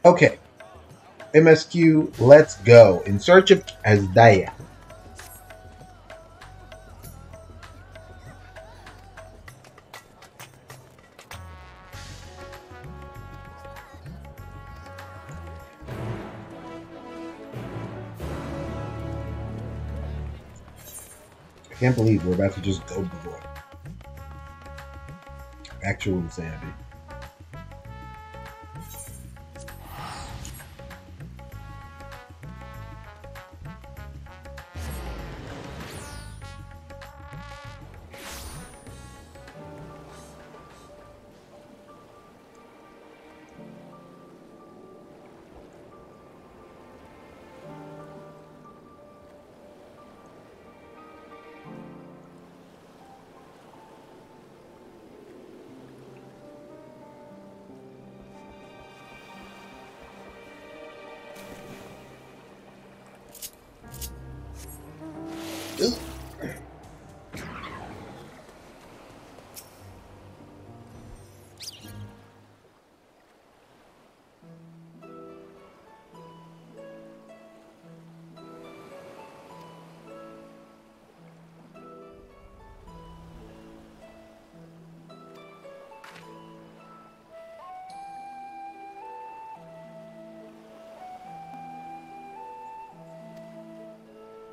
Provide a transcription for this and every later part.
Okay, MSQ, let's go. In search of Azdaya. I can't believe we're about to just go the void. Actual insanity.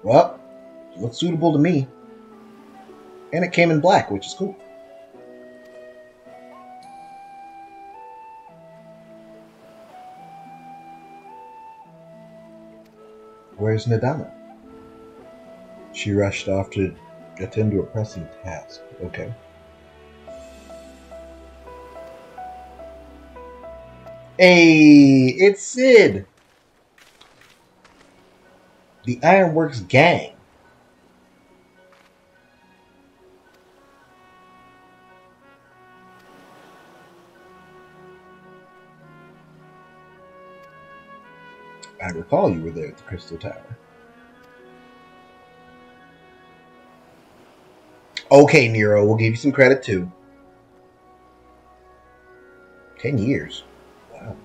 Well, it looks suitable to me. And it came in black, which is cool. Where's Nadana? She rushed off to attend to a pressing task. Okay. Hey, it's Sid! The Ironworks gang. I recall you were there at the Crystal Tower. Okay, Nero, we'll give you some credit too. 10 years. Wow.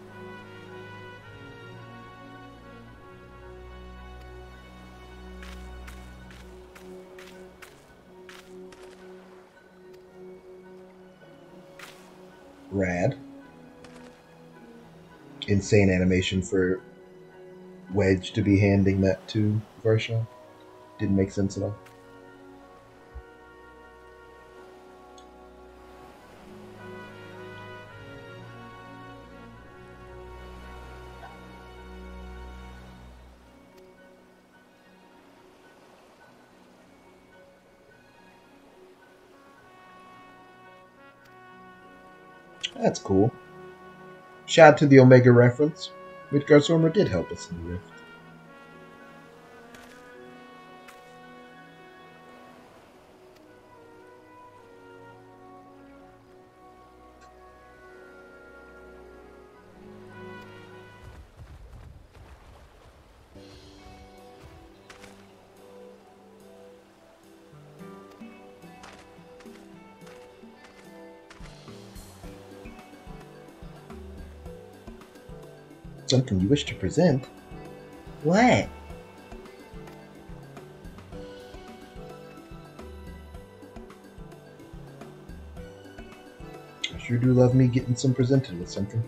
Rad. Insane animation for Wedge to be handing that to Varsha. Didn't make sense at all. That's cool. Shout out to the Omega reference. Midgar Stormer did help us in the rift. Something you wish to present? What? I sure do love me getting some presented with something.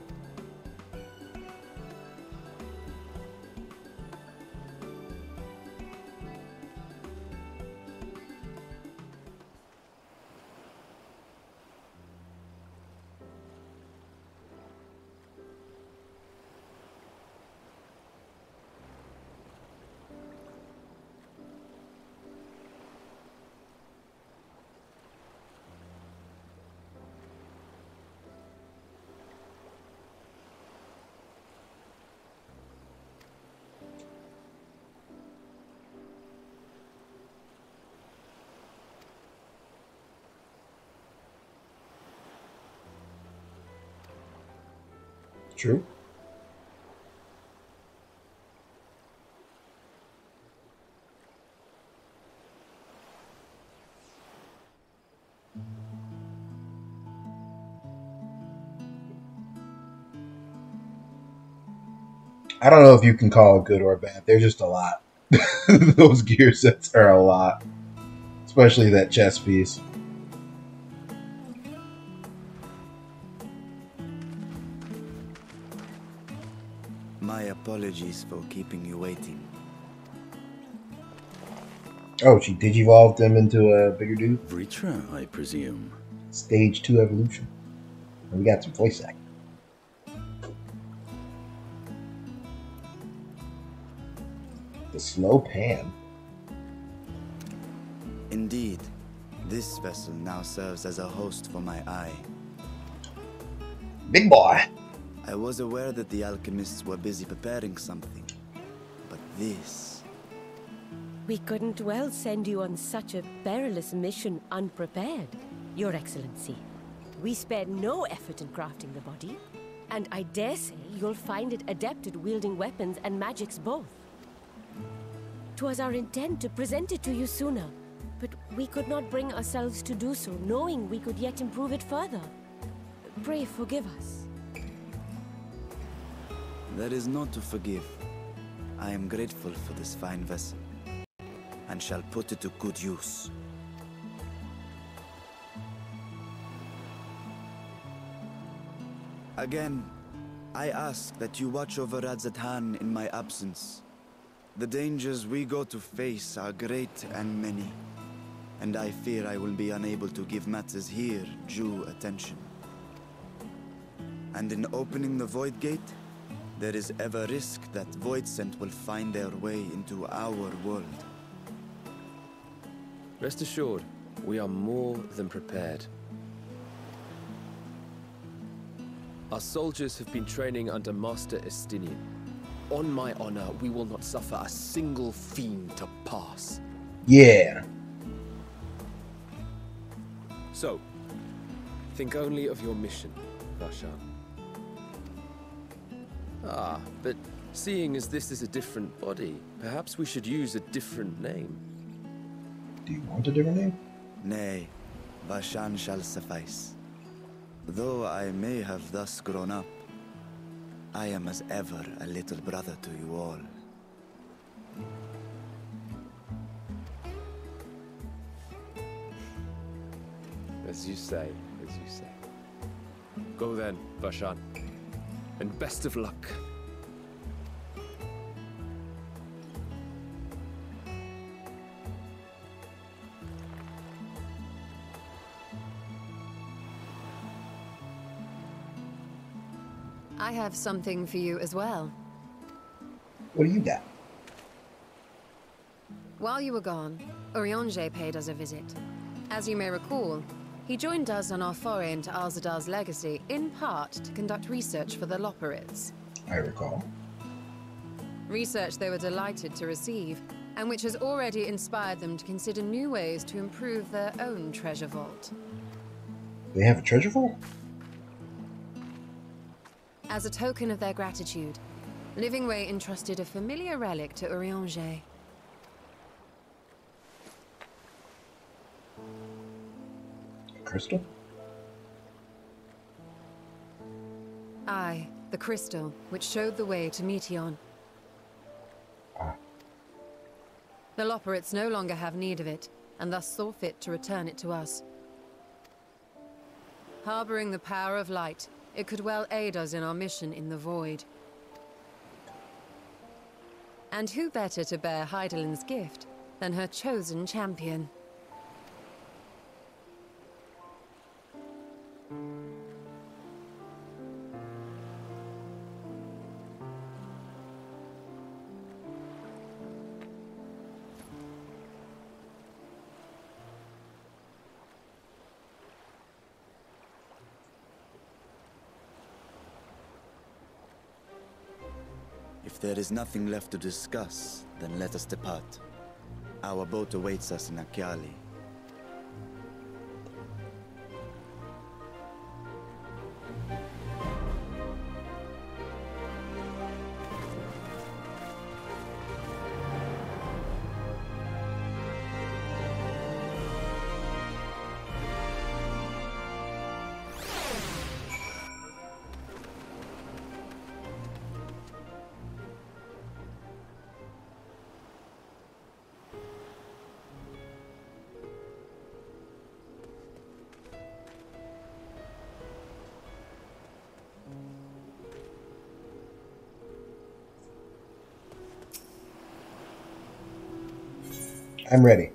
True. I don't know if you can call it good or bad. They're just a lot. Those gear sets are a lot, especially that chest piece. My apologies for keeping you waiting. Oh, she digivolved him into a bigger dude? Vritra, I presume. Stage 2 evolution. And we got some voice acting. The slow pan. Indeed, this vessel now serves as a host for my eye. Big boy. I was aware that the alchemists were busy preparing something, but this... We couldn't well send you on such a perilous mission unprepared, Your Excellency. We spared no effort in crafting the body, and I dare say you'll find it adept at wielding weapons and magics both. 'Twas our intent to present it to you sooner, but we could not bring ourselves to do so, knowing we could yet improve it further. Pray forgive us. There is not to forgive. I am grateful for this fine vessel, and shall put it to good use. Again, I ask that you watch over Radzatan in my absence. The dangers we go to face are great and many, and I fear I will be unable to give matters here due attention. And in opening the Void Gate, there is ever risk that Voidsent will find their way into our world. Rest assured, we are more than prepared. Our soldiers have been training under Master Estinian. On my honor, we will not suffer a single fiend to pass. Yeah. So, think only of your mission, Varshan. Ah, but seeing as this is a different body, perhaps we should use a different name. Do you want a different name? Nay, Varshan shall suffice. Though I may have thus grown up, I am as ever a little brother to you all. As you say, as you say. Go then, Varshan. And best of luck. I have something for you as well. What do you got? While you were gone, Urianger paid us a visit. As you may recall, he joined us on our foray into Alzadar's legacy, in part to conduct research for the Loperids. I recall. Research they were delighted to receive, and which has already inspired them to consider new ways to improve their own treasure vault. They have a treasure vault? As a token of their gratitude, Livingway entrusted a familiar relic to Urianger. Crystal? Aye, the crystal, which showed the way to Meteon. Ah. The Loperids no longer have need of it, and thus saw fit to return it to us. Harboring the power of light, it could well aid us in our mission in the Void. And who better to bear Heidelin's gift than her chosen champion? If there is nothing left to discuss, then let us depart. Our boat awaits us in Akyali. I'm ready.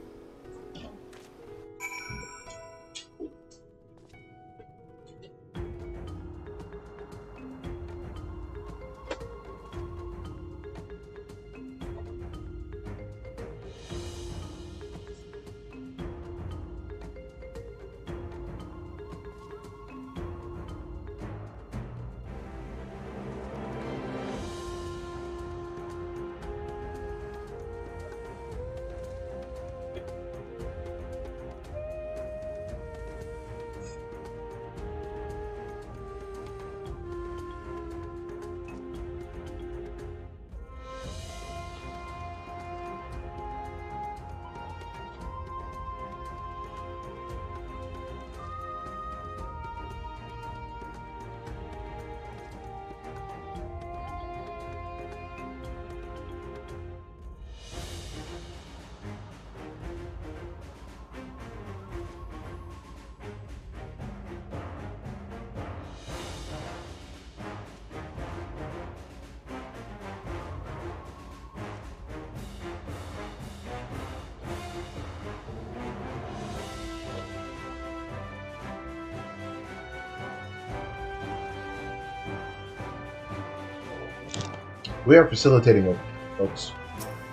We are facilitating it, folks.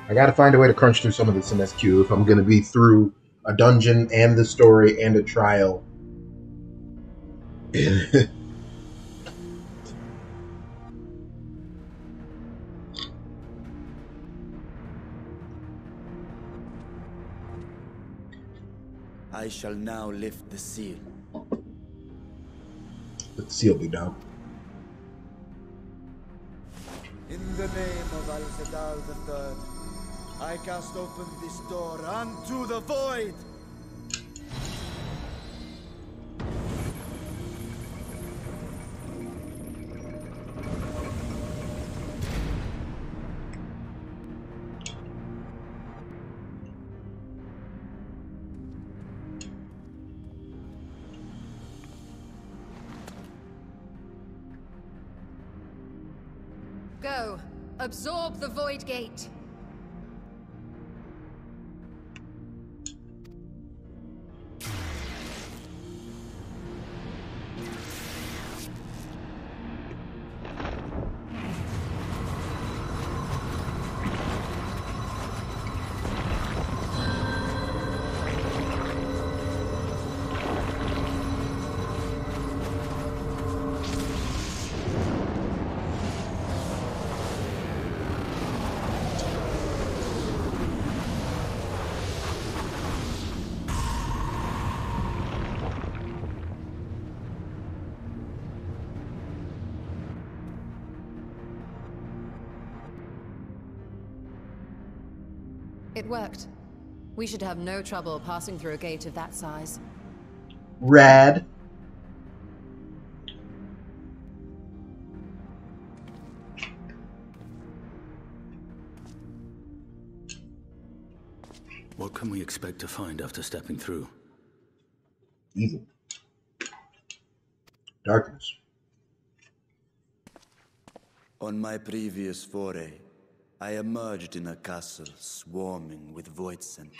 I gotta find a way to crunch through some of this MSQ if I'm gonna be through a dungeon and the story and a trial. I shall now lift the seal. Let the seal be down. In the name of Al-Zadal III, I cast open this door unto the void! Go. Absorb the Void Gate. It worked. We should have no trouble passing through a gate of that size. Rad. What can we expect to find after stepping through? Evil. Darkness. On my previous foray, I emerged in a castle swarming with void scent.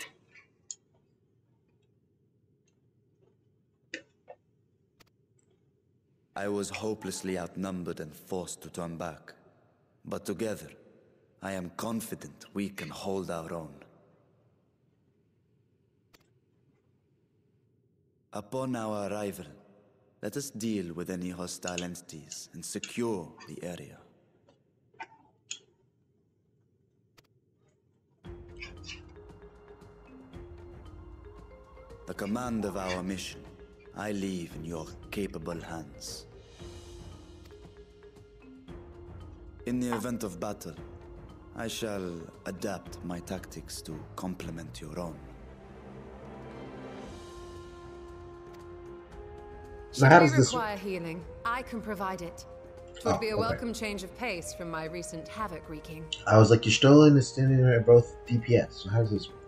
I was hopelessly outnumbered and forced to turn back. But together, I am confident we can hold our own. Upon our arrival, let us deal with any hostile entities and secure the area. The command of our mission, I leave in your capable hands. In the event of battle, I shall adapt my tactics to complement your own. So how Should does we this require healing, I can provide it. It Oh, would be a okay. welcome change of pace from my recent havoc wreaking. I was like, Y'shtola and Estinian are both DPS, so how does this work?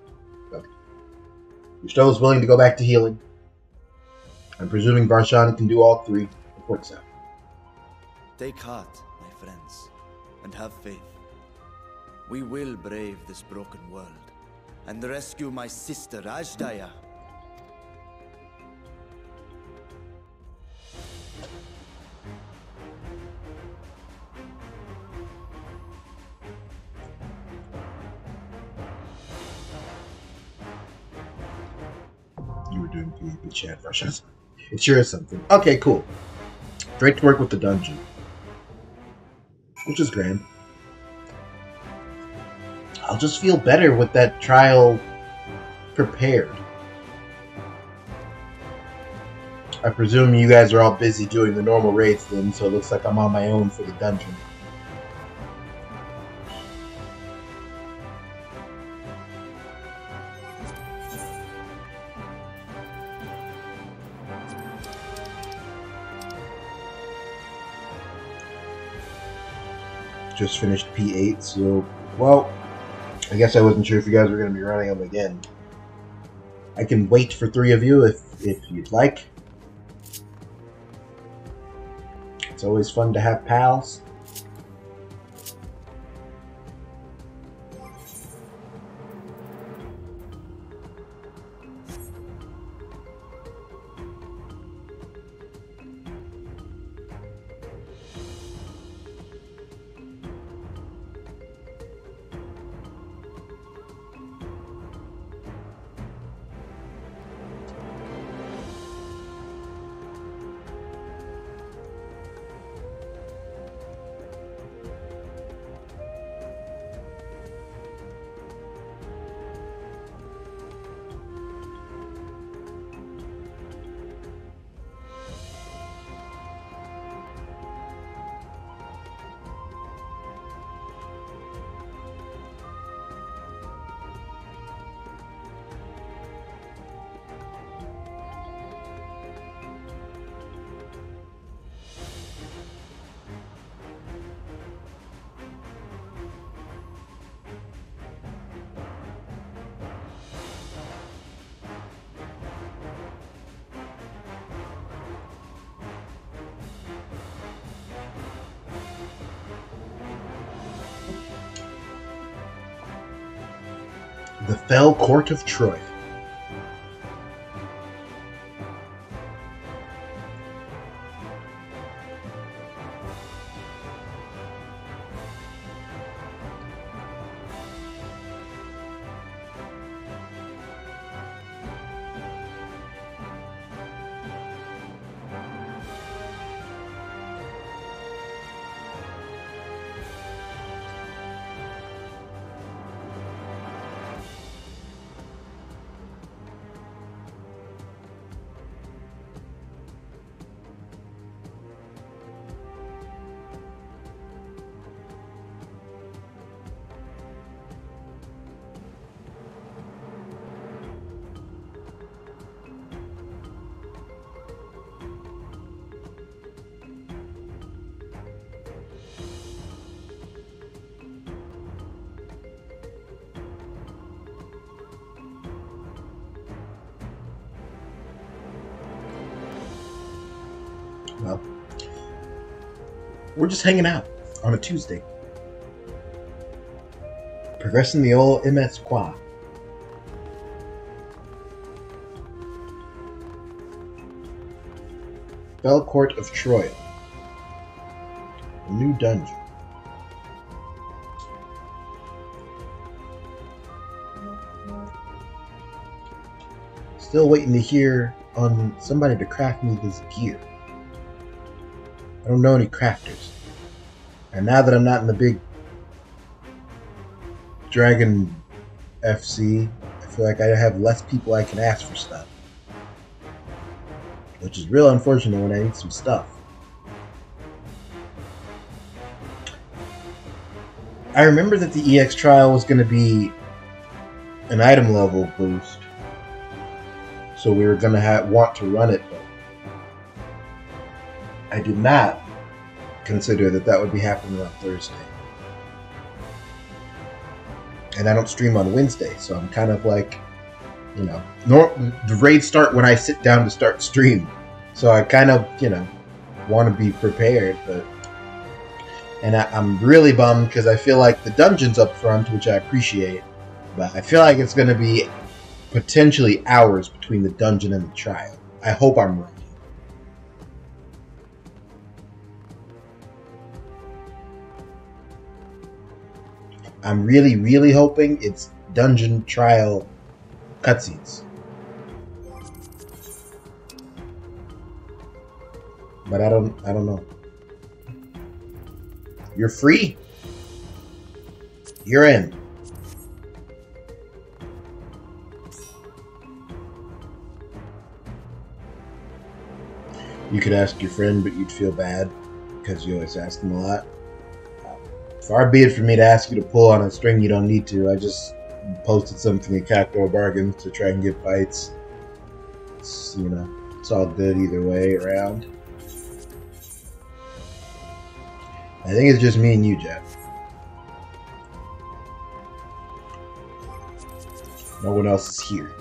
Okay. Y'shtola is willing to go back to healing. I'm presuming Varshan can do all three. It works out. Take heart, my friends, and have faith. We will brave this broken world, and rescue my sister Ajdaya. You were doing PvP chat rushes. It sure is something. Okay, cool. Straight to work with the dungeon. Which is grand. I'll just feel better with that trial prepared. I presume you guys are all busy doing the normal raids then, so it looks like I'm on my own for the dungeon. Just finished P8, so, well, I guess I wasn't sure if you guys were going to be running them again. I can wait for 3 of you if you'd like. It's always fun to have pals. The Fell Court of Troy. Well, we're just hanging out on a Tuesday. Progressing the old MSQ. Fell Court of Troy. A new dungeon. Still waiting to hear on somebody to craft me this gear. I don't know any crafters. And now that I'm not in the big Dragon FC, I feel like I have less people I can ask for stuff. Which is real unfortunate when I need some stuff. I remember that the EX trial was going to be an item level boost. So we were going to want to run it, but I did not consider that that would be happening on Thursday. And I don't stream on Wednesday, so I'm kind of like, you know, the raids start when I sit down to start stream. So I kind of, you know, want to be prepared, but... And I'm really bummed because I feel like the dungeons up front, which I appreciate, But I feel like it's going to be potentially hours between the dungeon and the trial. I hope I'm right. I'm really, really hoping it's dungeon trial cutscenes. But I don't know. You're free. You're in. You could ask your friend, but you'd feel bad because you always ask him a lot. Far be it for me to ask you to pull on a string you don't need to. I just posted something in Cacto Bargains to try and get bites. It's, you know, it's all good either way around. I think it's just me and you, Jeff. No one else is here.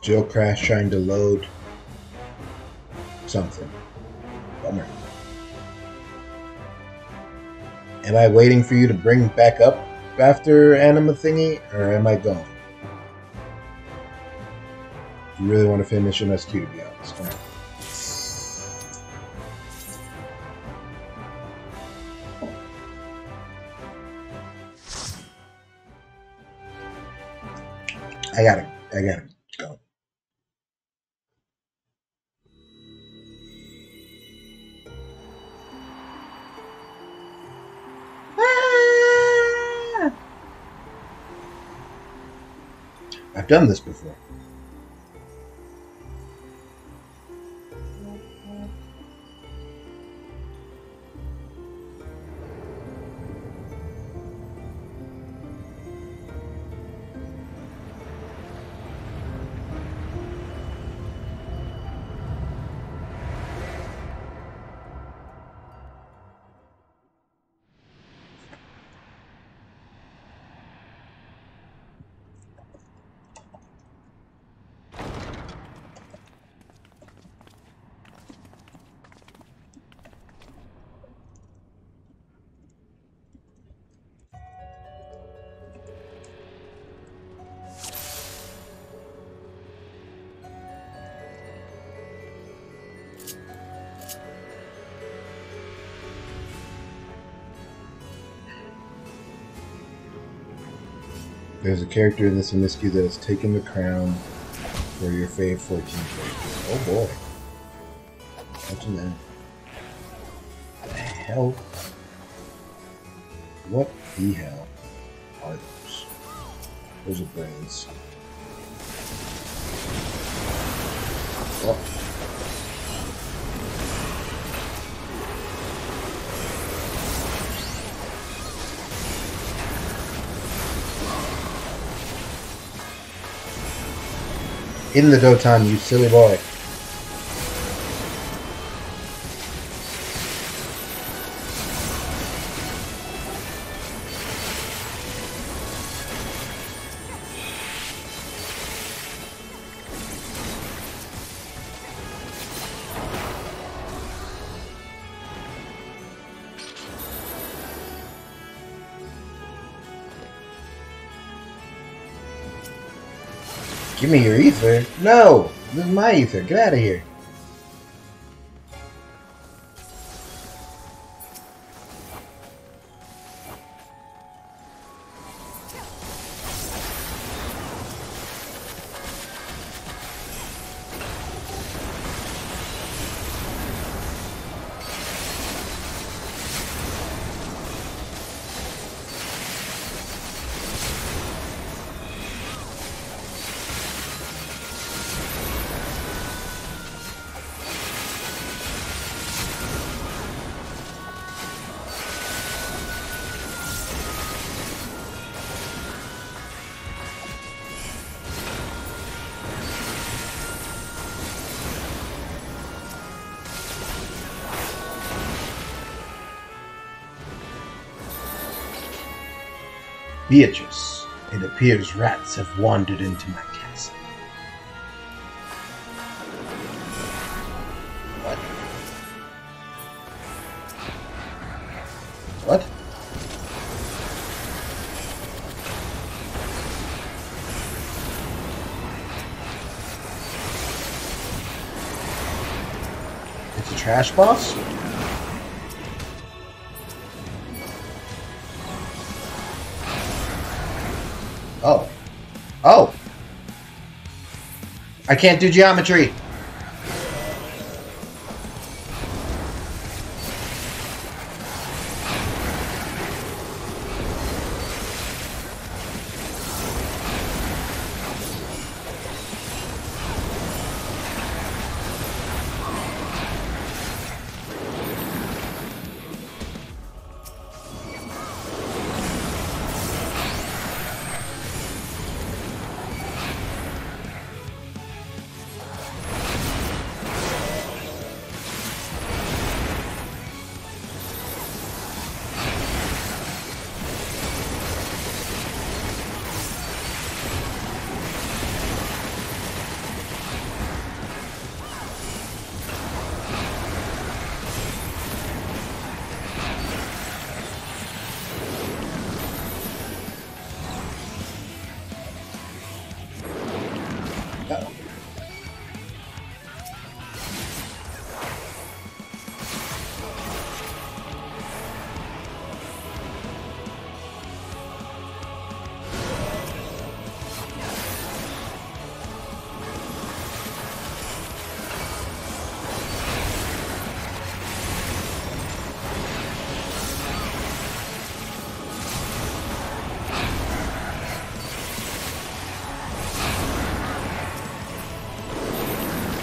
Jill crashed trying to load something. Bummer. Am I waiting for you to bring back up after Anima Thingy, or am I going? Do you really want to finish MSQ, to be honest? All right. I gotta go. I've done this before. There's a character in this MSQ that has taken the crown for your fave 14 character. Oh boy. Imagine that. What the hell? What the hell are those? Those are brains. Oh. In the Dotan, you silly boy. Give me your ether. No! This is my ether. Get out of here. Beatrice, it appears rats have wandered into my castle. What? What? It's a trash boss? Oh. Oh! I can't do geometry!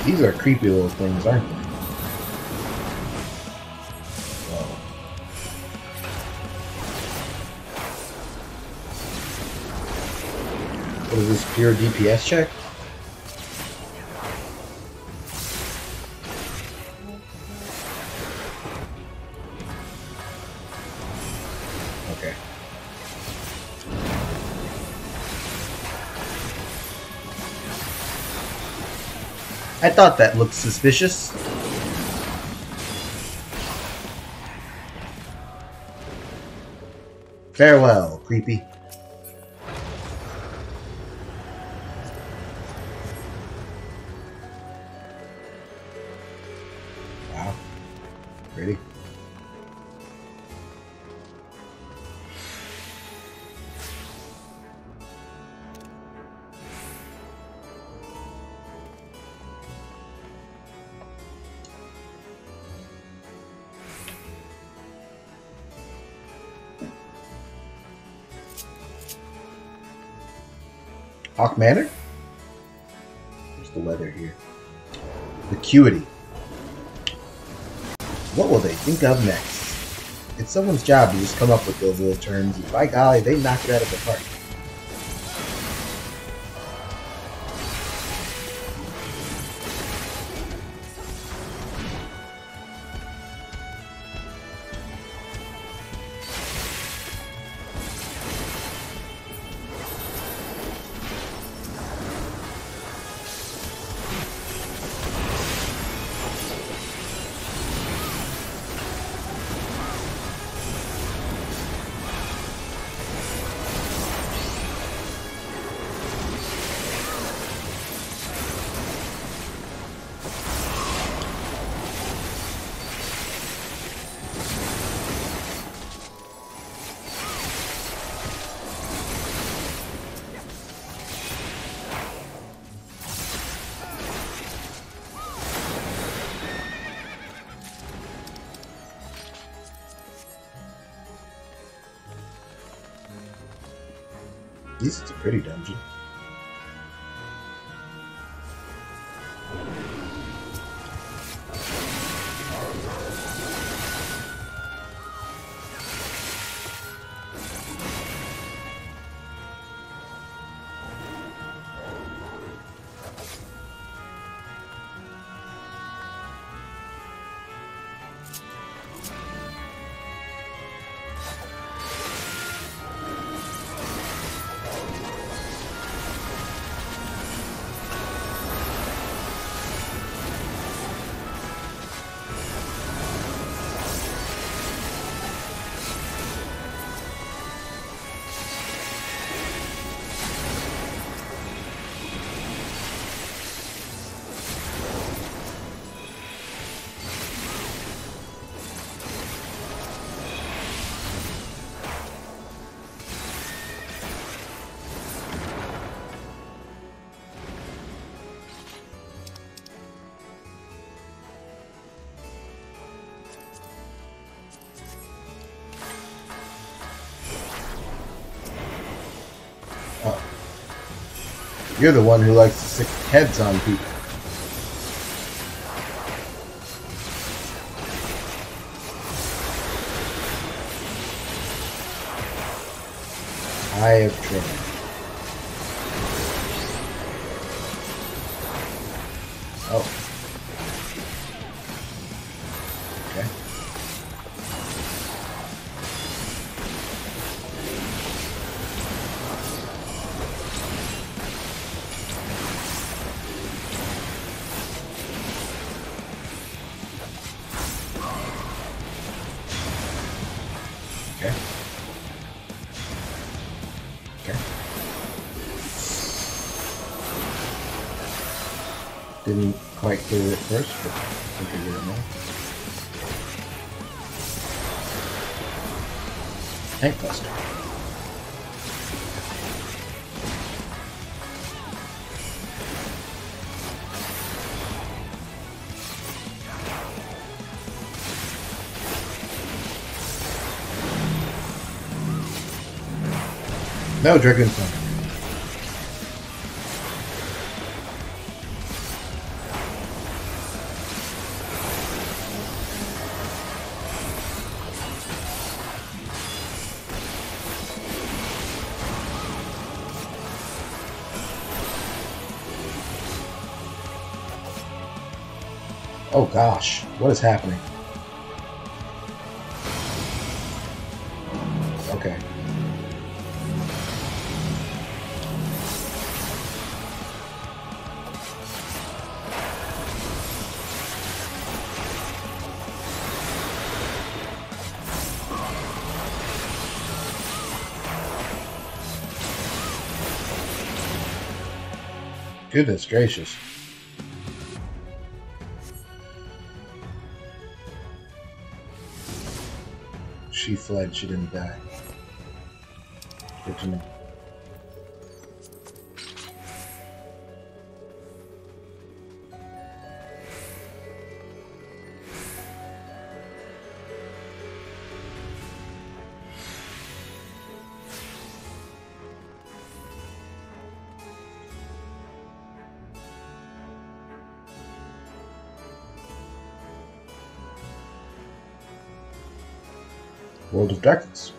These are creepy little things, aren't they? Whoa. What is this, pure DPS check? Okay. I thought that looked suspicious. Farewell, creepy. Wow. Pretty. Hawk Manor? Where's the weather here? Vacuity. What will they think of next? It's someone's job to just come up with those little terms, and by golly, they knock it out of the park. This is a pretty dungeon. You're the one who likes to stick heads on people. I have tried. Oh. Okay. Okay. Okay. Didn't quite get it at first, but I think I get it now. Tank Buster. No Dragon Thunder. Oh gosh, what is happening? Okay. Goodness gracious. She fled, she didn't die. Good to know. World of Darkness.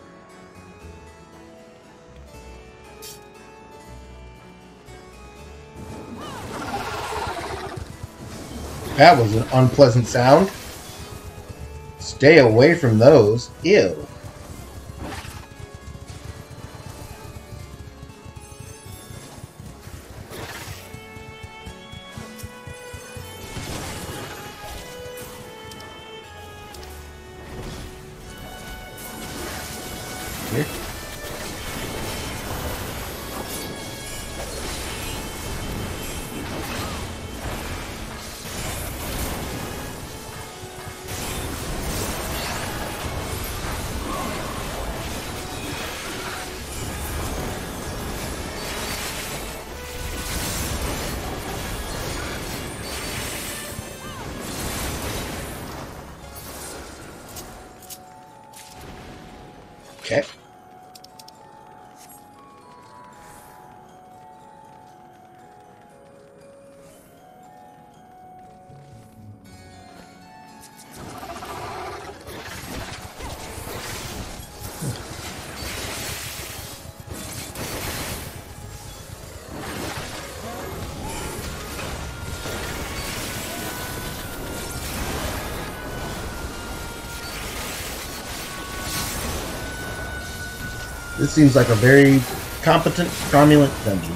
That was an unpleasant sound. Stay away from those. Ew. Here. Okay. This seems like a very competent, cromulent dungeon.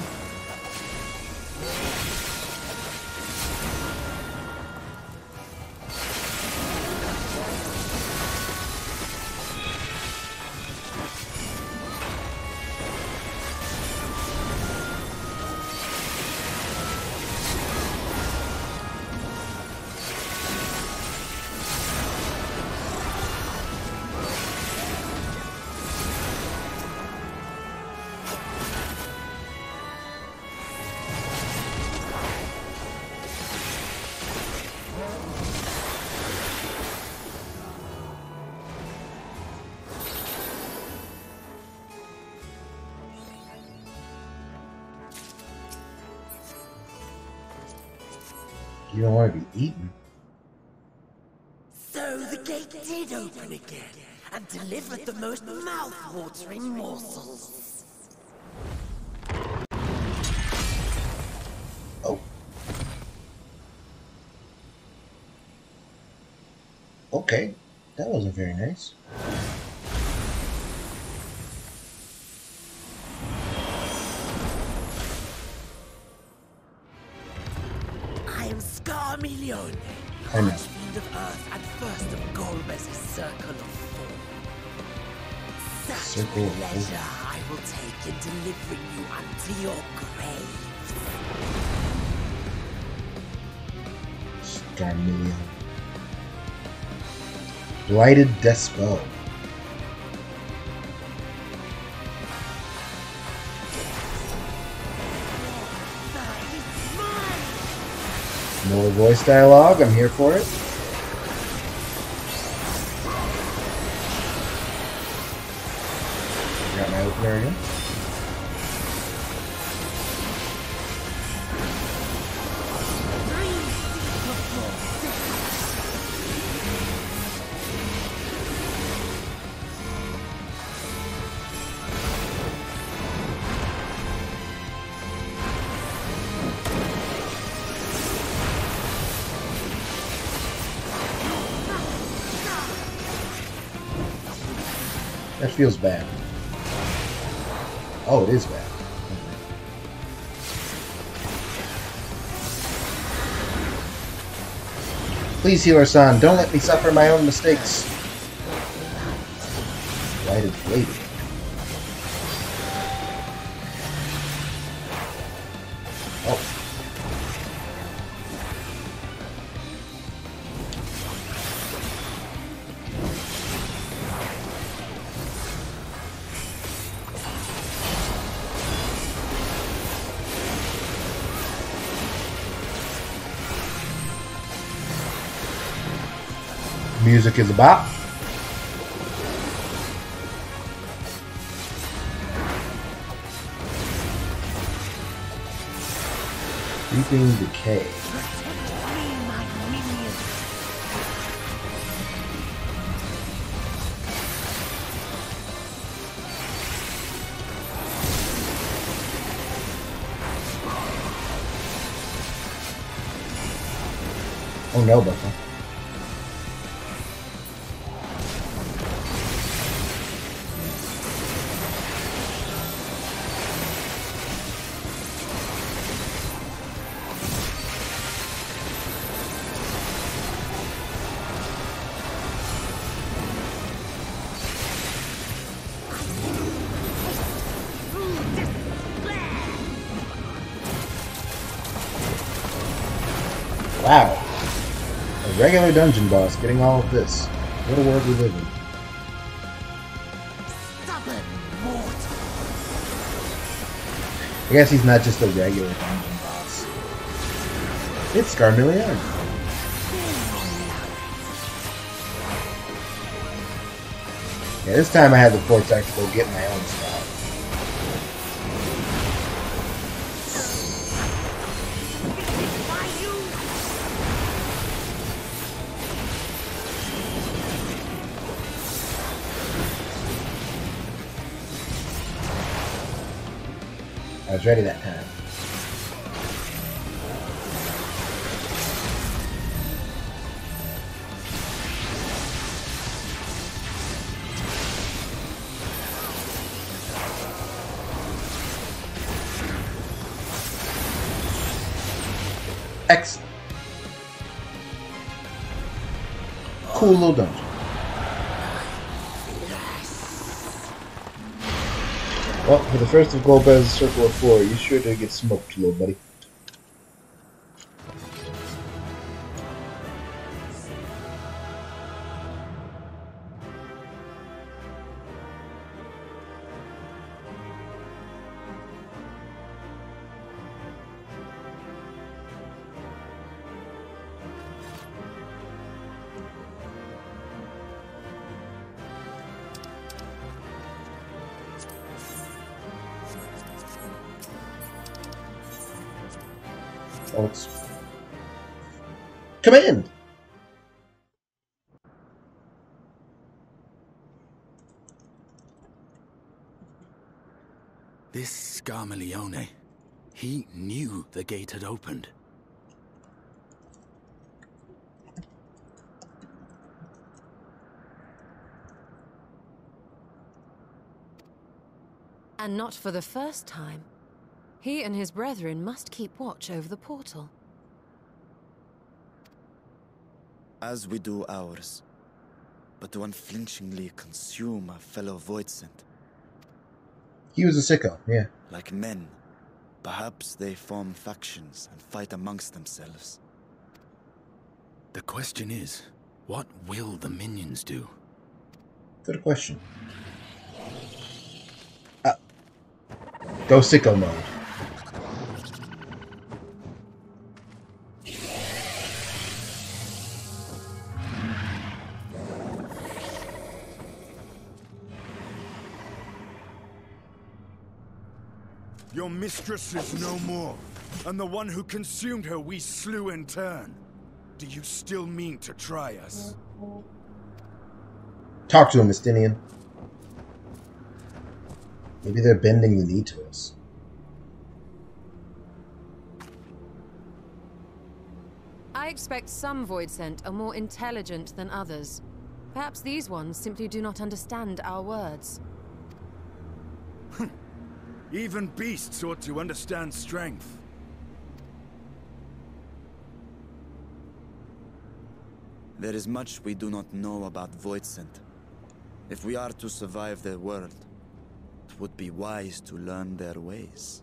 You don't want to be eaten. So the gate did open again and delivered the most mouth-watering morsels. Oh. Okay. That wasn't very nice. I am Scarmelione, I know. Archfiend of Earth and first of Golbez's Circle of Four. Such Circle of Four. pleasure I will take in delivering you unto your grave. Scarmelion. Blighted Despo. More voice dialogue. I'm here for it. Got my opener again. That feels bad. Oh, it is bad. Please, Healer-san, don't let me suffer my own mistakes. Lighted blade. Oh. Music is about. Creeping decay. Oh no, Buffalo. Wow. A regular dungeon boss getting all of this. What a world we live in. Stubborn mortal. I guess he's not just a regular dungeon boss. It's Scarmelion. Yeah, this time I had the foresight to go get my own stuff. I was ready that time. Excellent. Cool little dungeon. Well, for the first of Golbez's Circle of Four, you sure did get smoked, little buddy. Oh, it's Command! This Scarmalione, he knew the gate had opened. And not for the first time. He and his brethren must keep watch over the portal. As we do ours, but to unflinchingly consume a fellow Voidsent. He was a sicko, yeah. Like men, perhaps they form factions and fight amongst themselves. The question is, what will the minions do? Good question. Go sicko mode. Your mistress is no more, and the one who consumed her we slew in turn. Do you still mean to try us? Talk to him, Estinian. Maybe they're bending the knee to us. I expect some Voidsent are more intelligent than others. Perhaps these ones simply do not understand our words. Even beasts ought to understand strength. There is much we do not know about Voidsent. If we are to survive their world, it would be wise to learn their ways.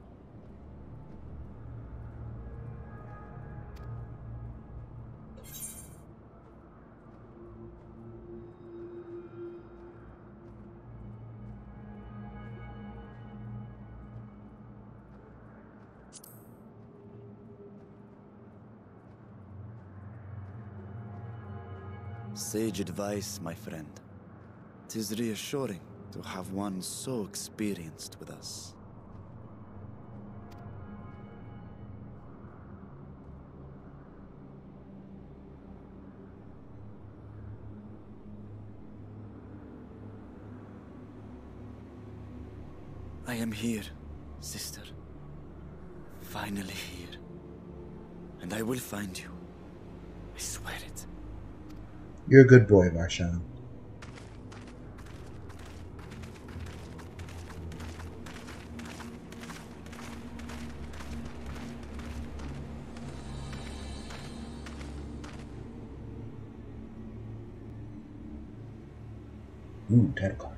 Sage advice, my friend. 'Tis reassuring to have one so experienced with us. I am here, sister. Finally here. And I will find you. I swear it. You're a good boy, Varshan. Ooh, title card.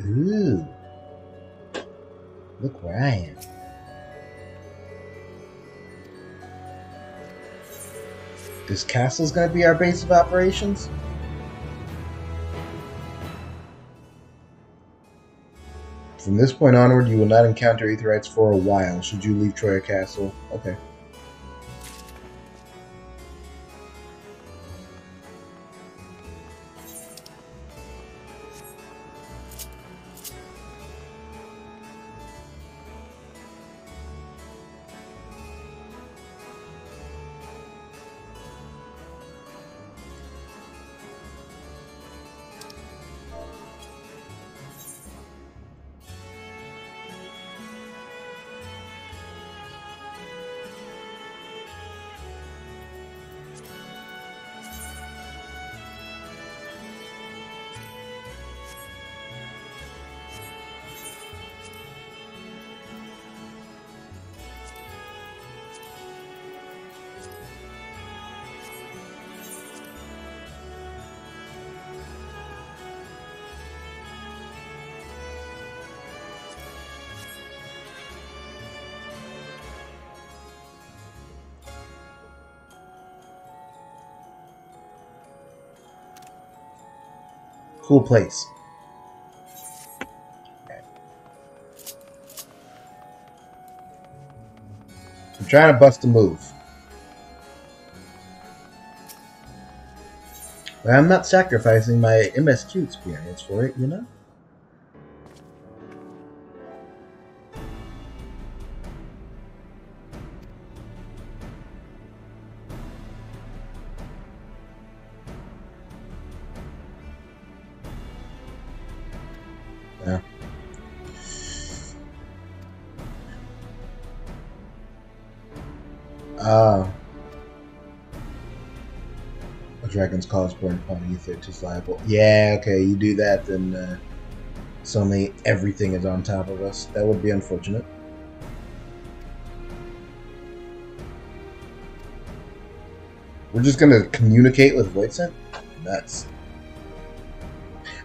Ooh. Look where I am. This castle's gonna be our base of operations? From this point onward, you will not encounter Aetherites for a while, should you leave Troya Castle. Okay. Cool place. I'm trying to bust a move. But I'm not sacrificing my MSQ experience for it, you know? Yeah. A dragon's call is born upon ether, 'tis liable. Yeah, okay, you do that, then suddenly everything is on top of us. That would be unfortunate. We're just gonna communicate with Voidsent? Nuts.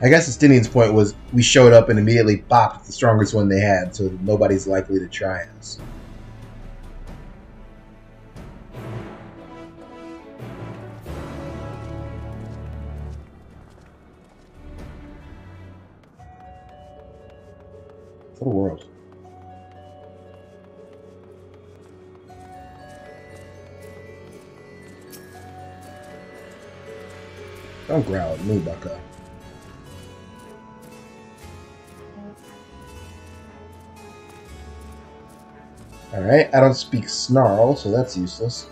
I guess Estinian's point was we showed up and immediately bopped the strongest one they had, so nobody's likely to try us. What a world. Don't growl at me, bucko. Alright, I don't speak snarl, so that's useless.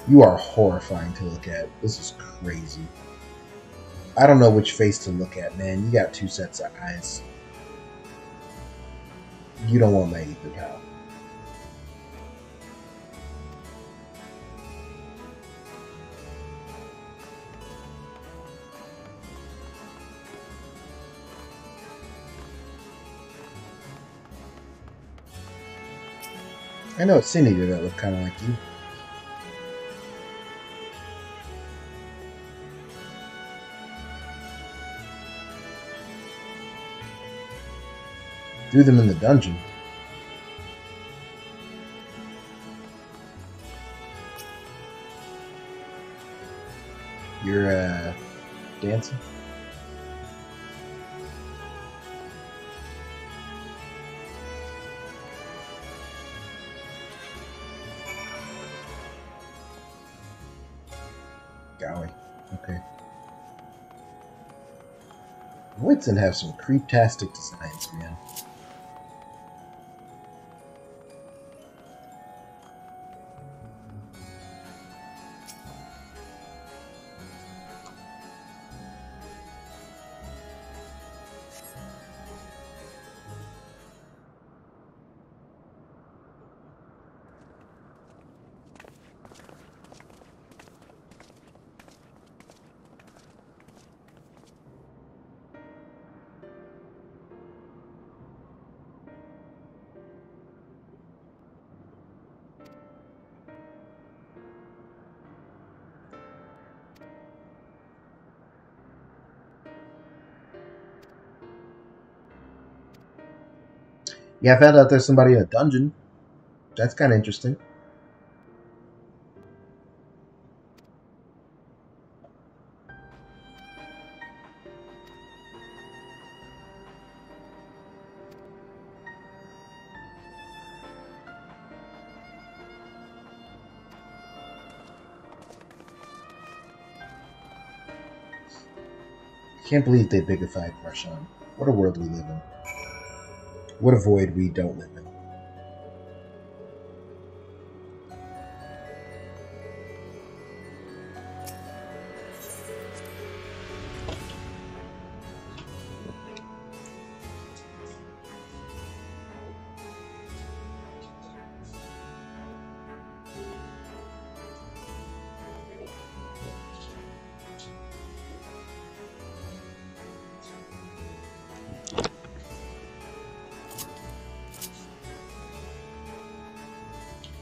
You are horrifying to look at. This is crazy. I don't know which face to look at, man. You got two sets of eyes. You don't want my ether, pal. I know a Sin Eater that look kind of like you. Threw them in the dungeon. You're, dancing? Golly. Okay. Voidsent have some creep-tastic designs, man. Yeah, I found out there's somebody in a dungeon. That's kind of interesting. Can't believe they bigified Marshawn. What a world we live in. What a void we don't live in.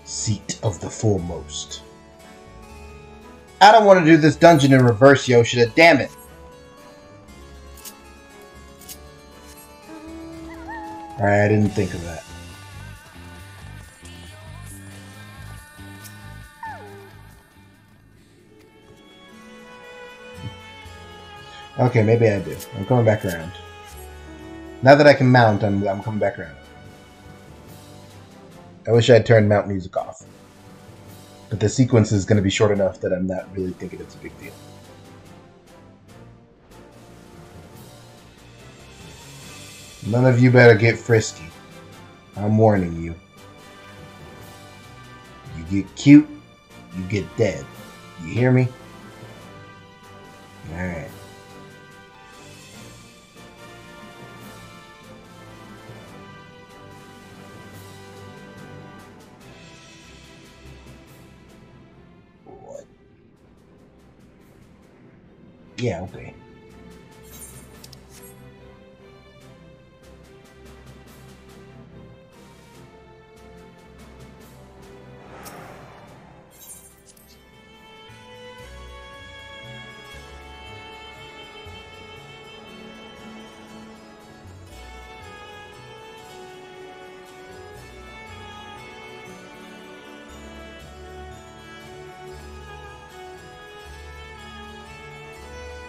Seat of the Foremost. I don't want to do this dungeon in reverse, Yoshida. Damn it. Alright, I didn't think of that. Okay, maybe I do. I'm coming back around. Now that I can mount, I'm coming back around. I wish I had turned mount music off. But the sequence is going to be short enough that I'm not really thinking it's a big deal. None of you better get frisky. I'm warning you. You get cute, you get dead. You hear me? Alright. What? Yeah, okay.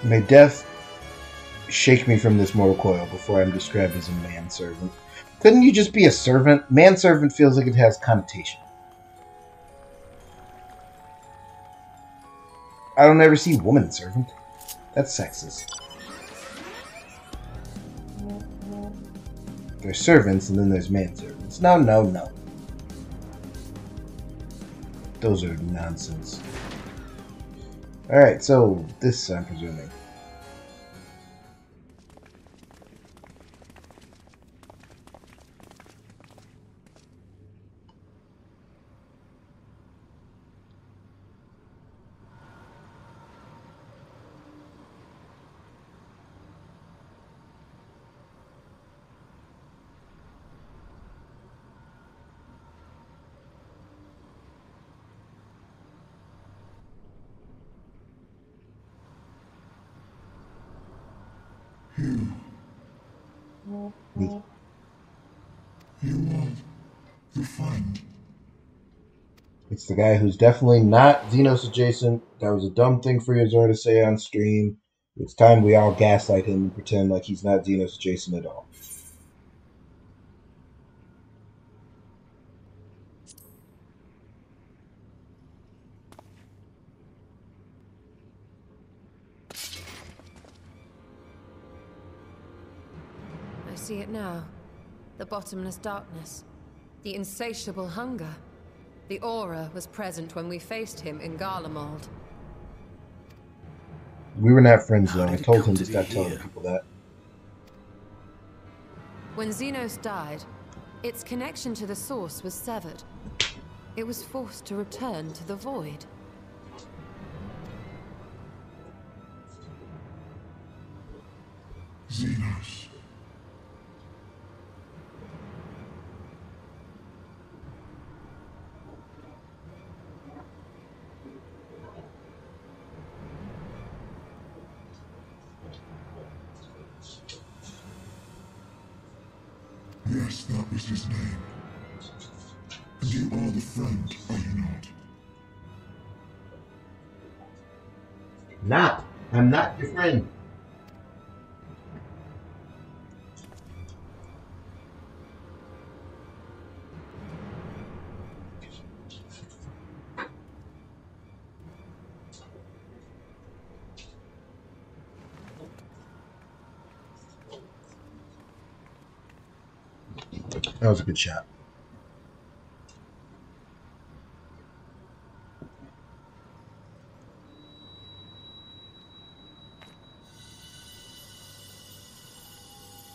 May death shake me from this mortal coil before I'm described as a manservant. Couldn't you just be a servant? Manservant feels like it has connotation. I don't ever see woman servant. That's sexist. There's servants and then there's manservants. No, no, no. Those are nonsense. Alright, so this I'm presuming. Me. You want the friend? It's the guy who's definitely not Xenos adjacent. That was a dumb thing for Yozora to say on stream. It's time we all gaslight him and pretend like he's not Xenos adjacent at all. I see it now. The bottomless darkness. The insatiable hunger. The aura was present when we faced him in Garlemald. We were not friends though. How I did it told come him to to be stop telling here? people that. When Xenos died, its connection to the source was severed. It was forced to return to the void. Xenos. Yes, that was his name. And you are the friend, are you not? Not. I'm not your friend. That was a good shot.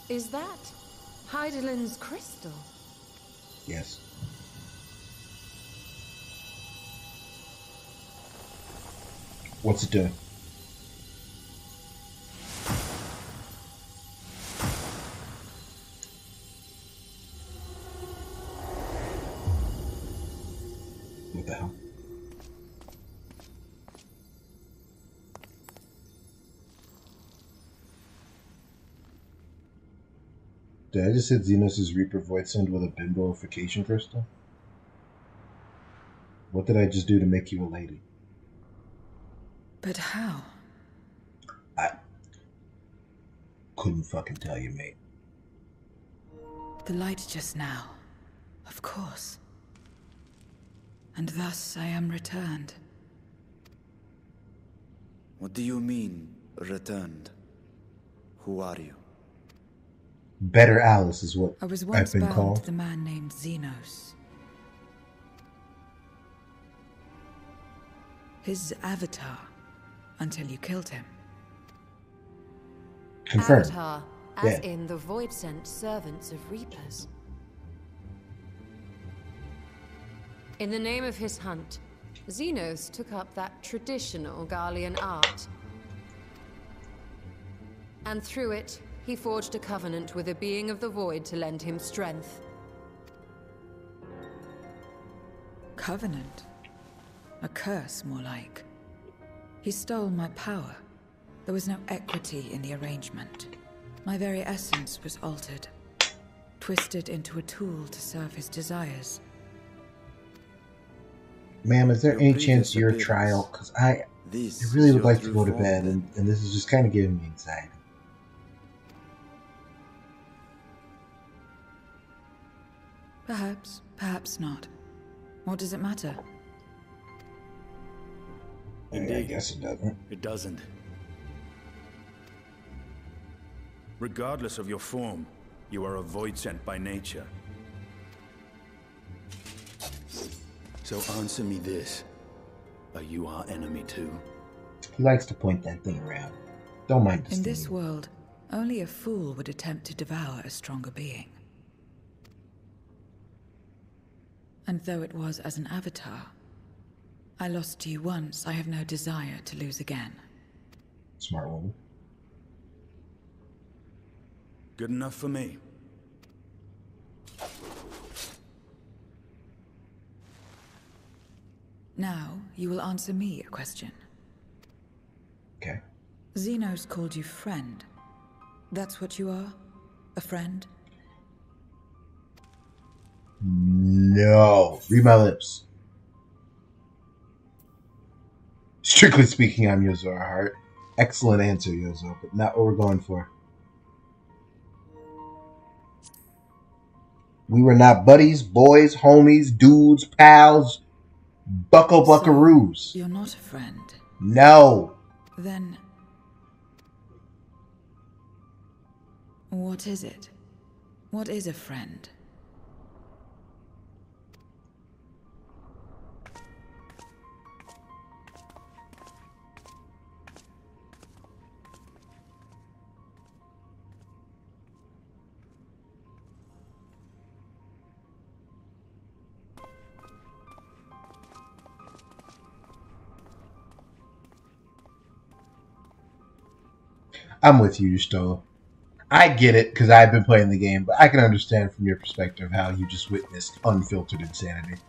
Is that Heidelin's crystal? Yes. What's it doing? What the hell? Did I just hit Xenos' Reaper Void Send with a bimboification crystal? What did I just do to make you a lady? But how? I couldn't fucking tell you, mate. The light just now. Of course. And thus I am returned. What do you mean, returned? Who are you? Better Alice is what I was I've once been bound called. to the man named Xenos. His avatar, until you killed him. Confirmed. Avatar, as Yeah. in the void-sent servants of Reapers. In the name of his hunt, Xenos took up that traditional Garlean art. And through it, he forged a covenant with a being of the void to lend him strength. Covenant? A curse, more like. He stole my power. There was no equity in the arrangement. My very essence was altered, twisted into a tool to serve his desires. Ma'am, is there Your any previous chance your appearance. trial? Because I This really is would your like to true go to form, bed, then. and this is just kind of giving me anxiety. Perhaps, perhaps not. What does it matter? I guess it doesn't. It doesn't. Regardless of your form, you are a void sent by nature. So answer me this. Are you our enemy too? He likes to point that thing around. Don't mind In this world, only a fool would attempt to devour a stronger being. And though it was as an avatar, I lost to you once, I have no desire to lose again. Smart woman. Good enough for me. Now, you will answer me a question. Okay. Xenos called you friend. That's what you are? A friend? No. Read my lips. Strictly speaking, I'm Yozora Hart. Excellent answer, Yozo, but not what we're going for. We were not buddies, boys, homies, dudes, pals, buckaroos. So, you're not a friend. No. Then... what is it? What is a friend? I'm with you, Stola. I get it, because I've been playing the game, but I can understand from your perspective how you just witnessed unfiltered insanity.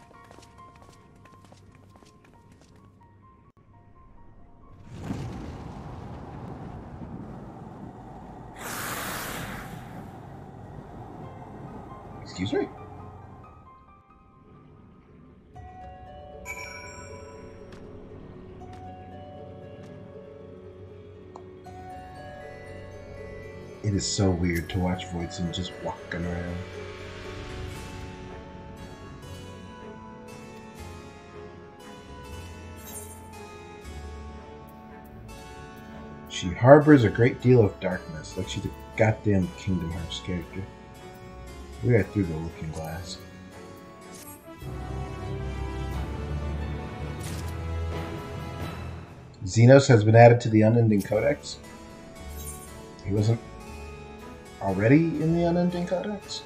Excuse me? It is so weird to watch Voidson just walking around. She harbors a great deal of darkness, like she's a goddamn Kingdom Hearts character. We are through the looking glass. Xenos has been added to the Unending Codex. He wasn't already in the Unending Codex?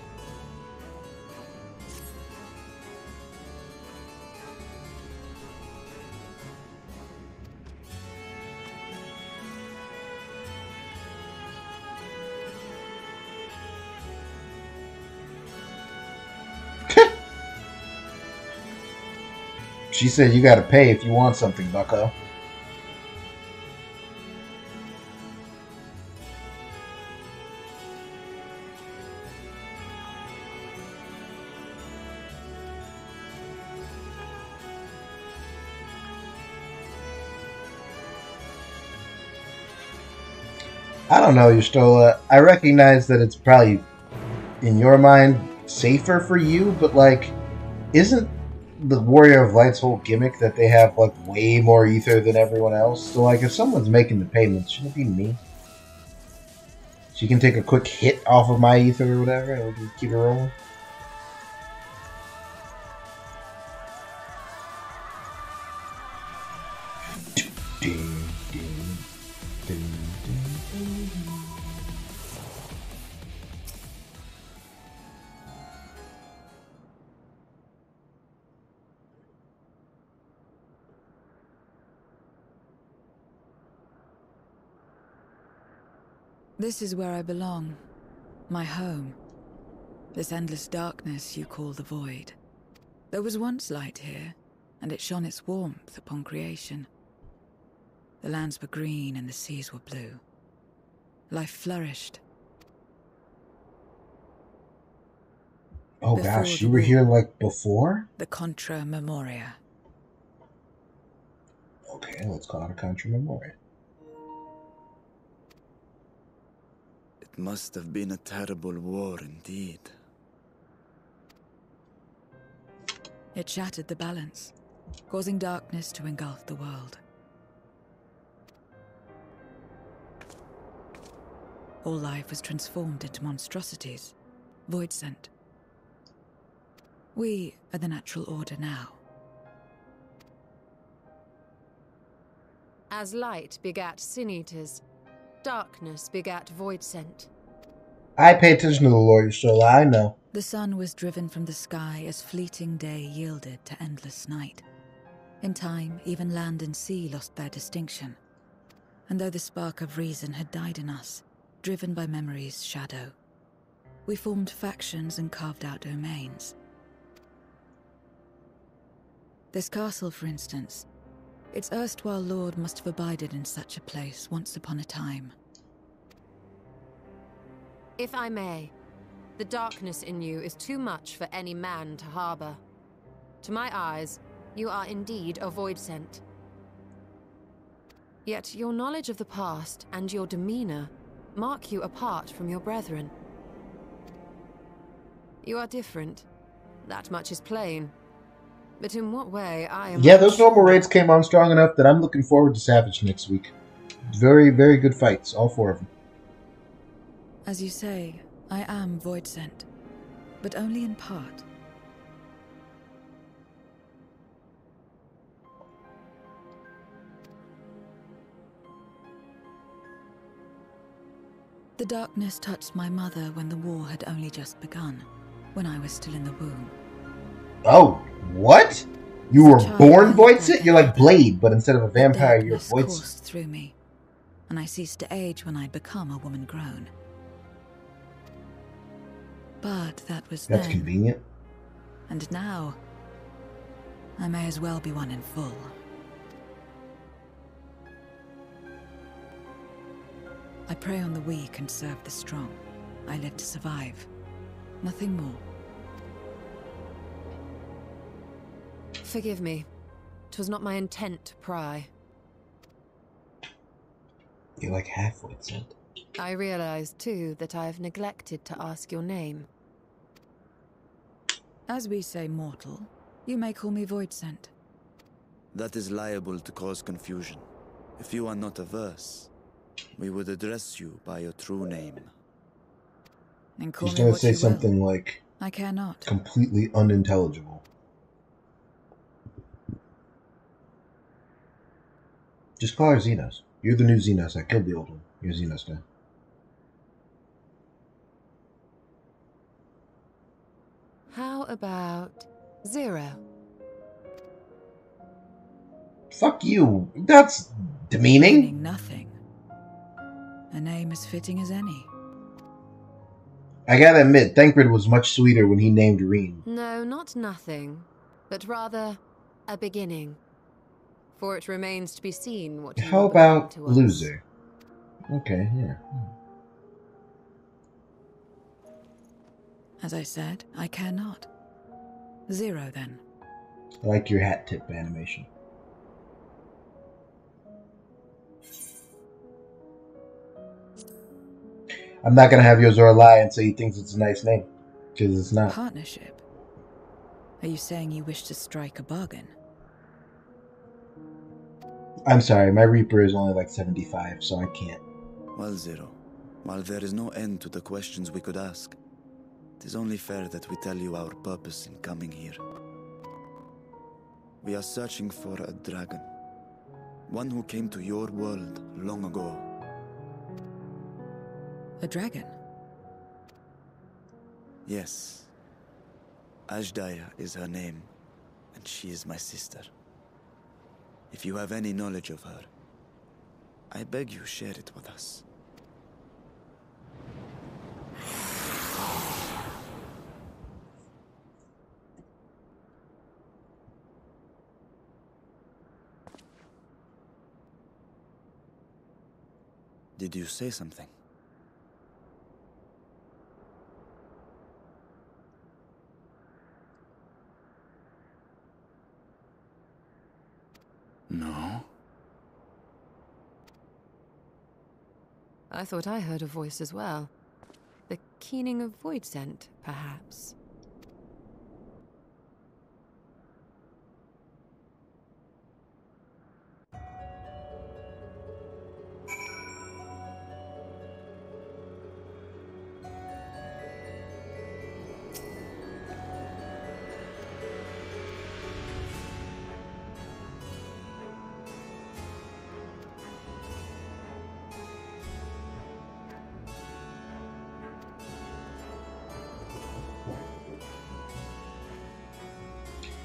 She said you gotta pay if you want something, bucko. I don't know, Yustola. I recognize that it's probably, in your mind, safer for you, but, like, isn't the Warrior of Light's whole gimmick that they have, like, way more ether than everyone else? So, like, if someone's making the payments, shouldn't it be me? So you can take a quick hit off of my ether or whatever, and we'll keep it rolling. This is where I belong. My home. This endless darkness you call the void. There was once light here, and it shone its warmth upon creation. The lands were green and the seas were blue. Life flourished. Oh gosh, you were here like before? The Contra Memoria. Okay, let's call it a Contra Memoria. It must have been a terrible war indeed. It shattered the balance, causing darkness to engulf the world. All life was transformed into monstrosities, void sent. We are the natural order now. As light begat sin-eaters, darkness begat void sent. I pay attention to the lore, Yozora, I know. The sun was driven from the sky as fleeting day yielded to endless night. In time, even land and sea lost their distinction. And though the spark of reason had died in us, driven by memory's shadow, we formed factions and carved out domains. This castle, for instance, its erstwhile lord must have abided in such a place once upon a time. If I may, the darkness in you is too much for any man to harbor. To my eyes, you are indeed a void sent. Yet your knowledge of the past and your demeanor mark you apart from your brethren. You are different. That much is plain. But in what way I am... Yeah, those normal raids came on strong enough that I'm looking forward to Savage next week. Very, very good fights, all 4 of them. As you say, I am void sent, but only in part. The darkness touched my mother when the war had only just begun, when I was still in the womb. Oh, what? You were born void sent? You're like Blade, but instead of a vampire, you're void sent. Coursed through me, and I ceased to age when I'd become a woman grown. But that was That's then. convenient. And now, I may as well be one in full. I prey on the weak and serve the strong. I live to survive. Nothing more. Forgive me. 'Twas not my intent to pry. You're like half void sent. I realize, too, that I have neglected to ask your name. As we say mortal, you may call me void sent. That is liable to cause confusion. If you are not averse, we would address you by your true name. And call He's me gonna what say you something will. like I care not. completely unintelligible. Just call her Xenos. You're the new Xenos. I killed the old one. You're Xenos now. How about Zero? Fuck you. That's demeaning. Meaning nothing. A name as fitting as any. I gotta admit, Thancred was much sweeter when he named Reen. No, not nothing, but rather a beginning. For it remains to be seen what you How will become about to us. Loser? Okay, yeah. As I said, I care not. Zero, then. I like your hat tip animation. I'm not gonna have Yozora lie and say he thinks it's a nice name, because it's not. Partnership? Are you saying you wish to strike a bargain? I'm sorry, my Reaper is only like 75, so I can't. Well, Zero, While there is no end to the questions we could ask, it is only fair that we tell you our purpose in coming here. We are searching for a dragon. One who came to your world long ago. A dragon? Yes. Ashdaya is her name, and she is my sister. If you have any knowledge of her, I beg you share it with us. Did you say something? No. I thought I heard a voice as well. The keening of void scent, perhaps.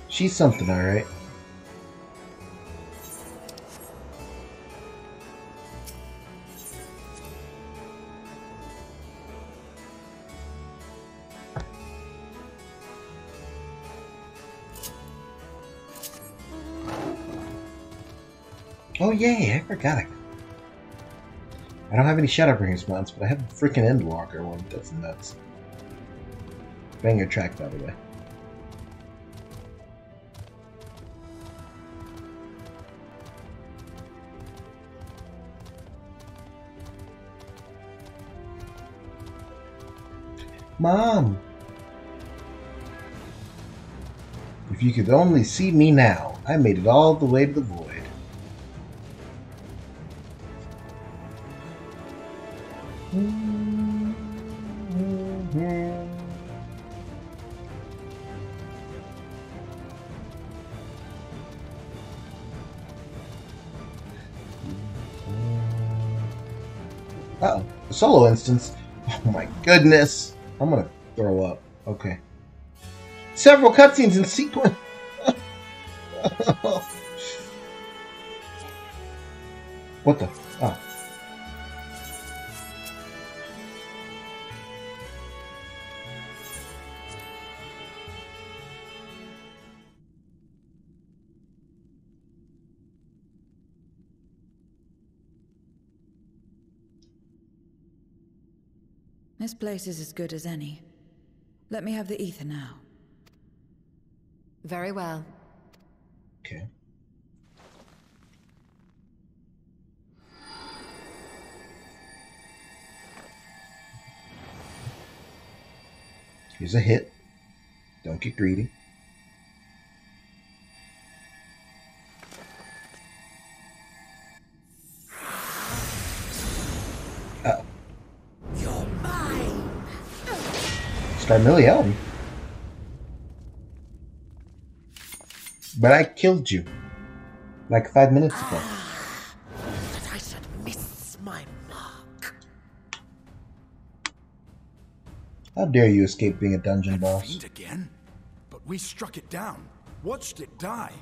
She's something, alright. Oh yay, I forgot it. I don't have any Shadowbringers mounts, but I have a freaking Endwalker one. That's nuts. Banger track, by the way. Mom! If you could only see me now, I made it all the way to the void. Uh-oh, a solo instance. Oh my goodness. I'm gonna throw up. Okay. Several cutscenes in sequence. What the? Oh. This place is as good as any. Let me have the ether now. Very well. Okay. Here's a hit. Don't get greedy. Uh-oh. You're mine. Starmillion. But I killed you. Like 5 minutes ago. That I should miss my mark. How dare you escape being a dungeon boss? Fiend again? But we struck it down. Watched it die.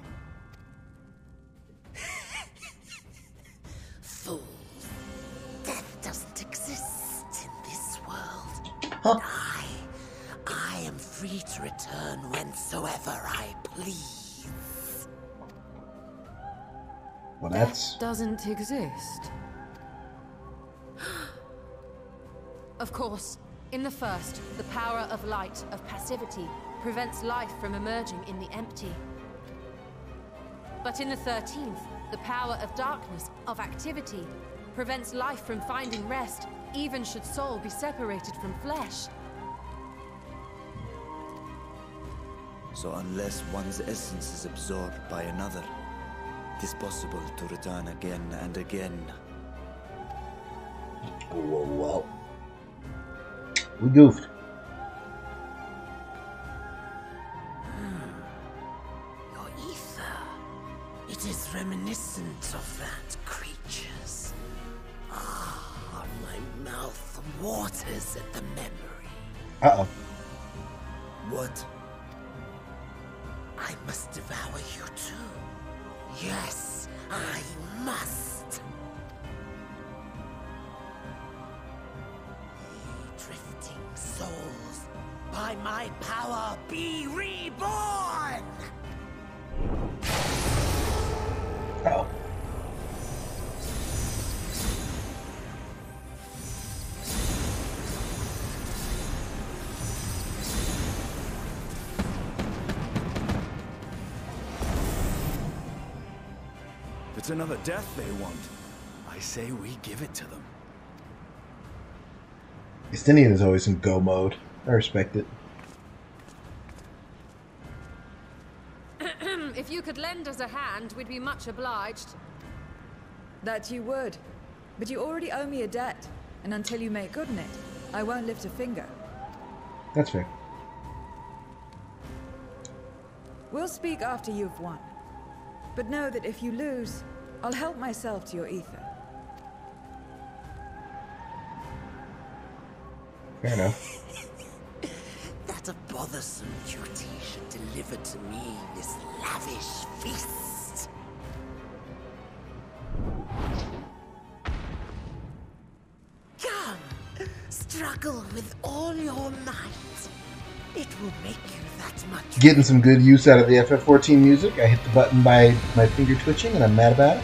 Fools. Death doesn't exist in this world. Huh? I am free to return whensoever I please. Well, that's... Doesn't exist. Of course, in the first, the power of light, of passivity, prevents life from emerging in the empty. But in the 13th, the power of darkness, of activity, prevents life from finding rest, even should soul be separated from flesh. So unless one's essence is absorbed by another, it is possible to return again and again. Whoa, whoa. We goofed. Your ether. It is reminiscent of that creature's. Ah, my mouth waters at the memory. Uh-oh. What? I must devour you too. Yes, I must. Ye drifting souls, by my power be reborn! Uh-oh. It's another death they want. I say we give it to them. Estinian is always in go mode. I respect it. If you could lend us a hand, we'd be much obliged. That you would. But you already owe me a debt, and until you make good on it, I won't lift a finger. That's fair. We'll speak after you've won. But know that if you lose, I'll help myself to your ether. Fair enough. That a bothersome duty should deliver to me this lavish feast. Come, struggle with all your might. It will make you that much. Getting some good use out of the FF14 music. I hit the button by my finger twitching, and I'm mad about it.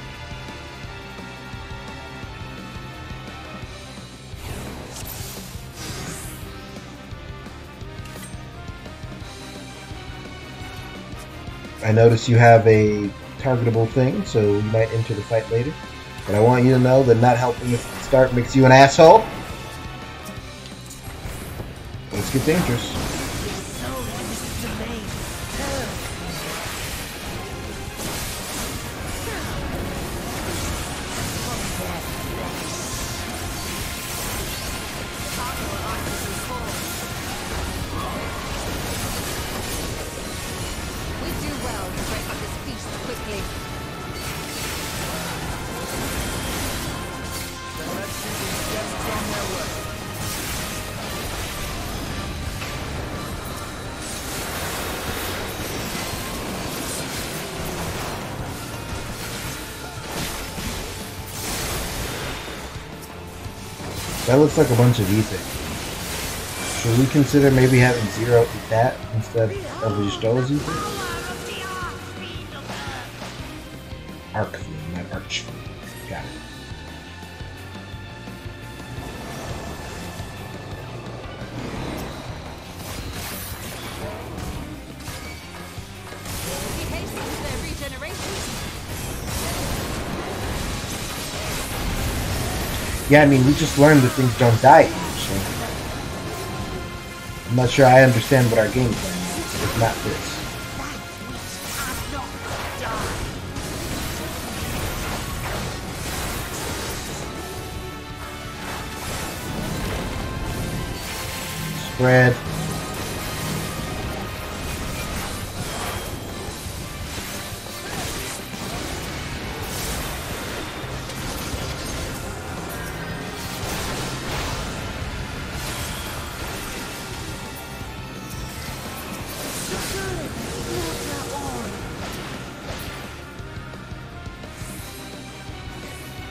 I notice you have a targetable thing, so you might enter the fight later. But I want you to know that not helping us start makes you an asshole. Let's get dangerous. That looks like a bunch of ether. Should we consider maybe having Zero eat that instead of Y'Shtola's ether? Arc field, not arch field. Got it. He hastens their regeneration. Yeah, I mean, we just learned that things don't die here, so I'm not sure I understand what our game plan is, if not this. Spread.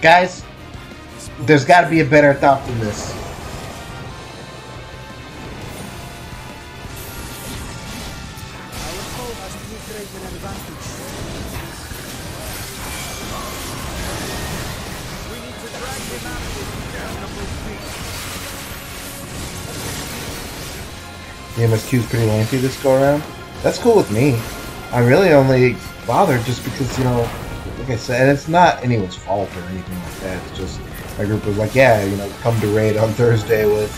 Guys, there's got to be a better thought than this. The MSQ is pretty lengthy this go around. That's cool with me. I really only bothered just because, you know, like I said, and it's not anyone's fault or anything like that. It's just my group was like, yeah, you know, come to raid on Thursday with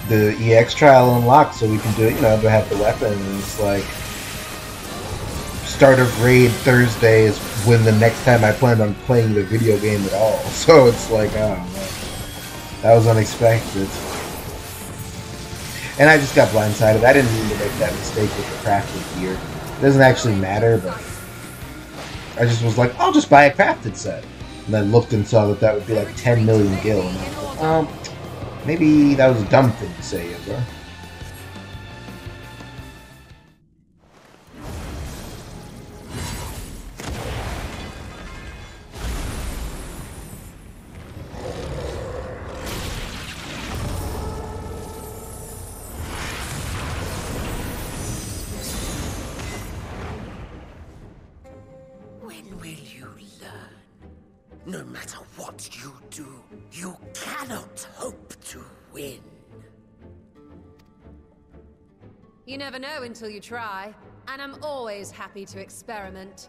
the EX trial unlocked so we can do it, you know, to have the weapon. And it's like, start of raid Thursday is when the next time I planned on playing the video game at all. So it's like, oh, man, that was unexpected. And I just got blindsided. I didn't mean to make that mistake with the crafted gear. It doesn't actually matter, but I just was like, I'll just buy a crafted set. And then looked and saw that that would be like 10 million gil. And I was like, maybe that was a dumb thing to say, Yozora. When will you learn? No matter what you do, you cannot hope to win. You never know until you try, and I'm always happy to experiment.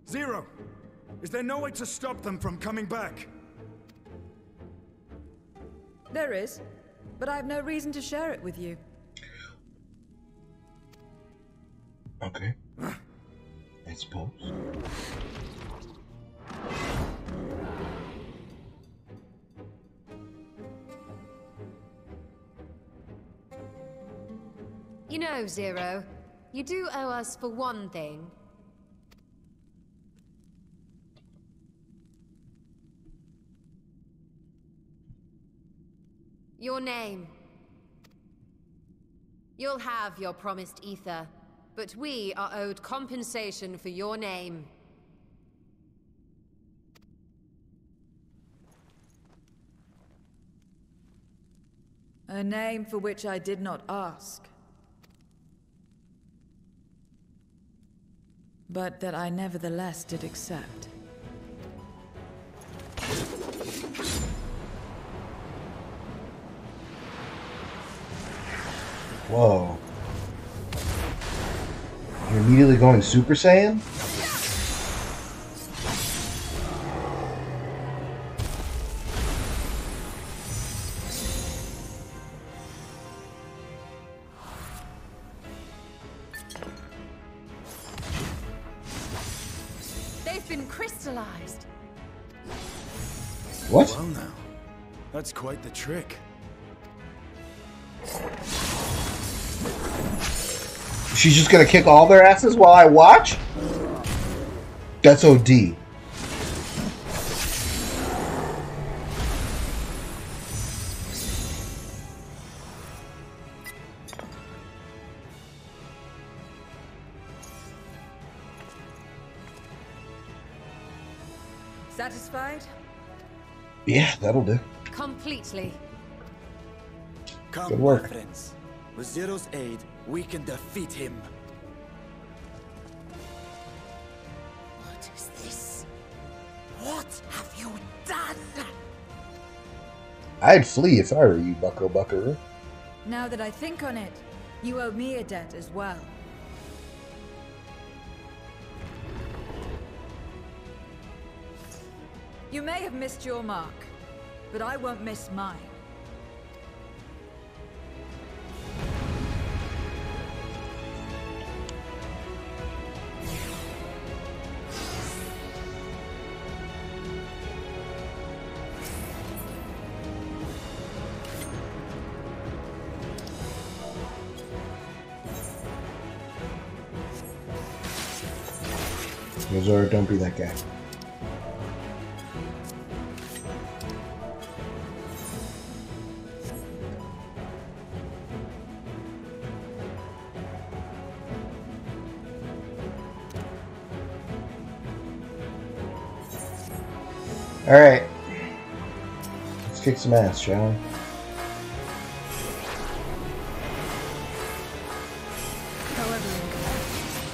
Zero! Is there no way to stop them from coming back? There is, but I have no reason to share it with you. Okay. I suppose. You know, Zero, you do owe us for one thing. Your name. You'll have your promised ether, but we are owed compensation for your name. A name for which I did not ask. But that I nevertheless did accept. Whoa. You're immediately going Super Saiyan? They've been crystallized. What? Well now, that's quite the trick. She's just gonna kick all their asses while I watch? That's OD. Satisfied? Yeah, that'll do. Completely. Come, Good work. my friends. With Zero's aid, we can defeat him. What is this? What have you done? I'd flee if I were you, Buckaroo. Now that I think on it, you owe me a debt as well. You may have missed your mark, but I won't miss mine. Yozora, don't be that guy. Alright. Let's kick some ass, shall we? However,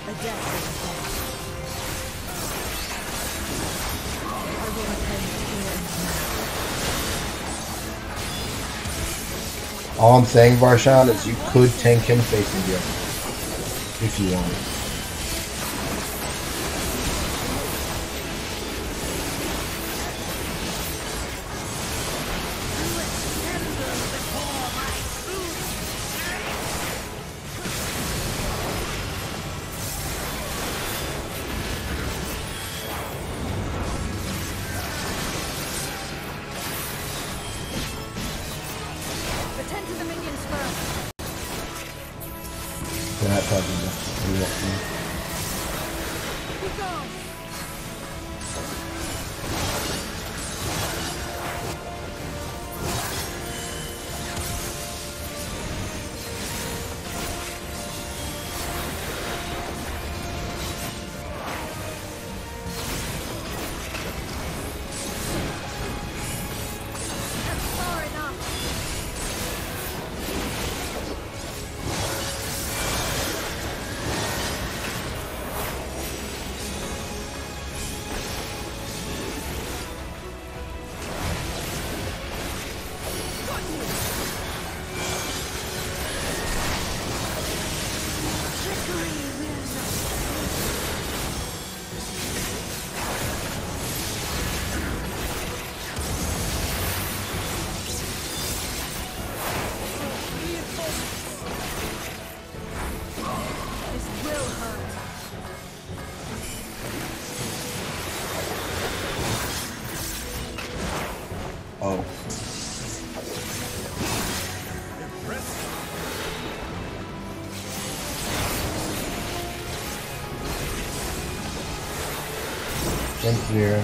a debt is a debt. I will repay it here and now. All I'm saying, Varshan, is you could tank him facing you. If you wanted. 0.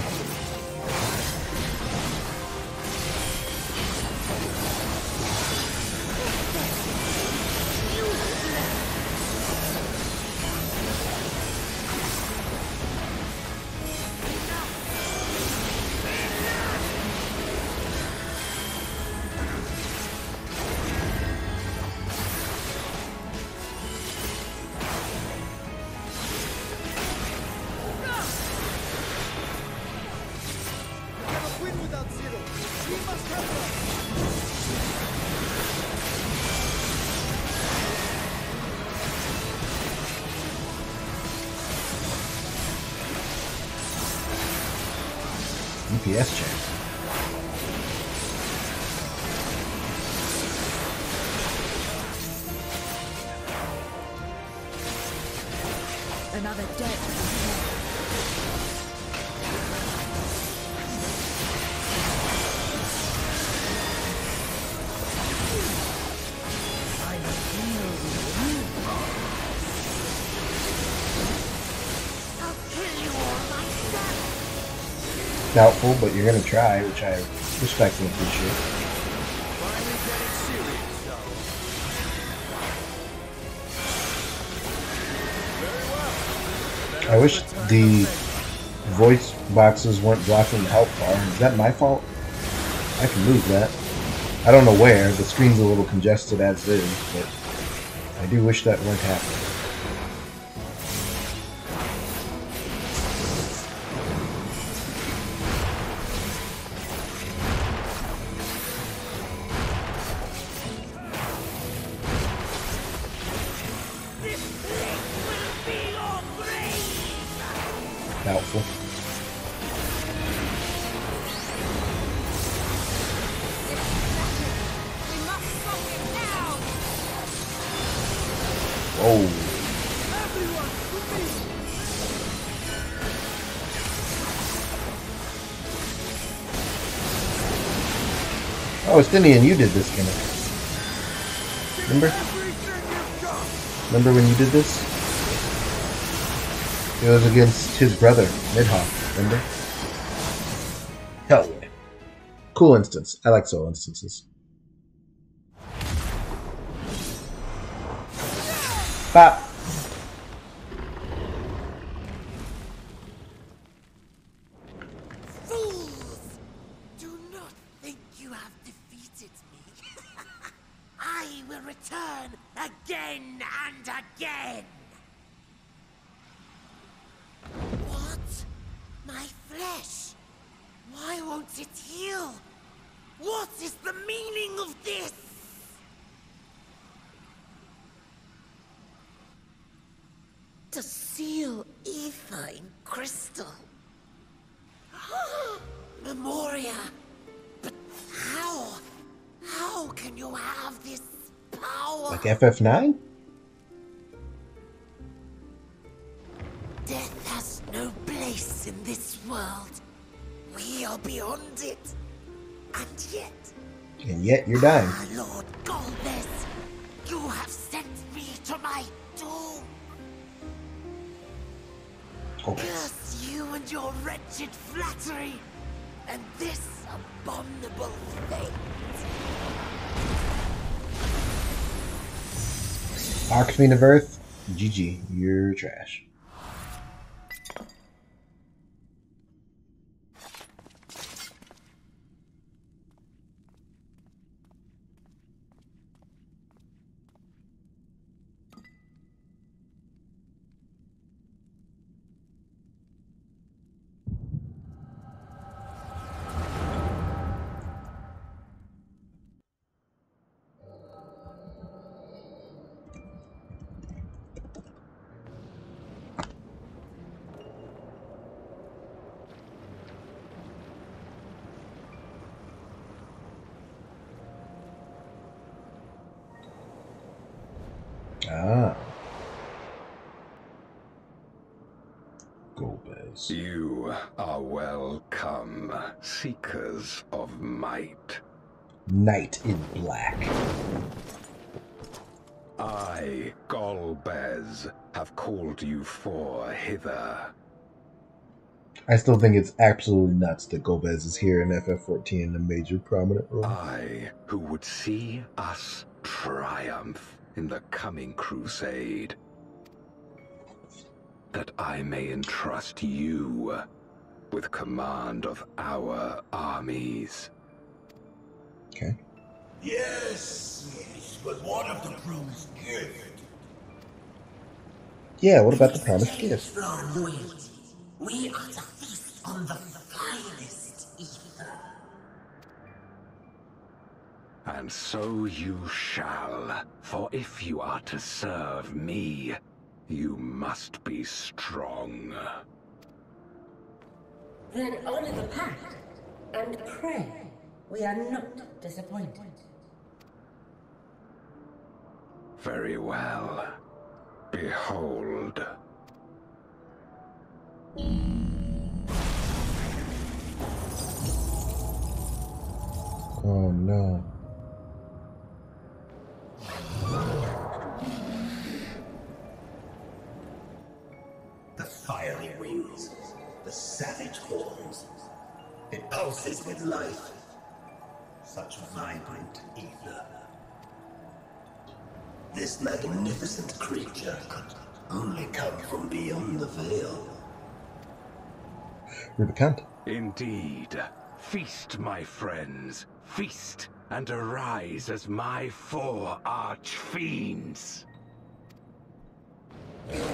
DPS check. Another dead. Doubtful, but you're gonna try, which I respect and appreciate. I wish the voice boxes weren't blocking the health bar. Is that my fault? I can move that. I don't know where. The screen's a little congested as is, but I do wish that weren't happening. Doubtful. Oh. Oh, Estinian, you did this gimmick. Remember? Remember when you did this? It was against his brother, Midhawk, remember? Hell yeah. Cool instance. I like solo instances. Bop! Fools! Do not think you have defeated me. I will return again and again! What? My flesh? Why won't it heal? What is the meaning of this? To seal ether in crystal. Memoria. But how? How can you have this power? Like FF9? Death has no place in this world. We are beyond it. And yet you're dying. Ah, Lord Golbez, you have sent me to my doom. Curse you and your wretched flattery, and this abominable fate. Archfiend of Earth, GG, you're trash. Ah. Golbez. You are welcome, seekers of might. Knight in black. I, Golbez, have called you four hither. I still think it's absolutely nuts that Gomez is here in FF14 in a major prominent role. I, who would see us triumph in the coming crusade. That I may entrust you with command of our armies. Okay. Yes, but what of the promised gift? Yeah, what about the promised gift? For our loyalty, we are to feast on the finest ether. And so you shall, for if you are to serve me, you must be strong. Then honor the pact, and pray we are not disappointed. Very well. Behold. Oh no. The fiery wings, the savage horns. It pulses with life. Such vibrant ether. This magnificent creature could only come from beyond the veil. Rubicant. Indeed. Feast, my friends. Feast and arise as my 4 arch-fiends.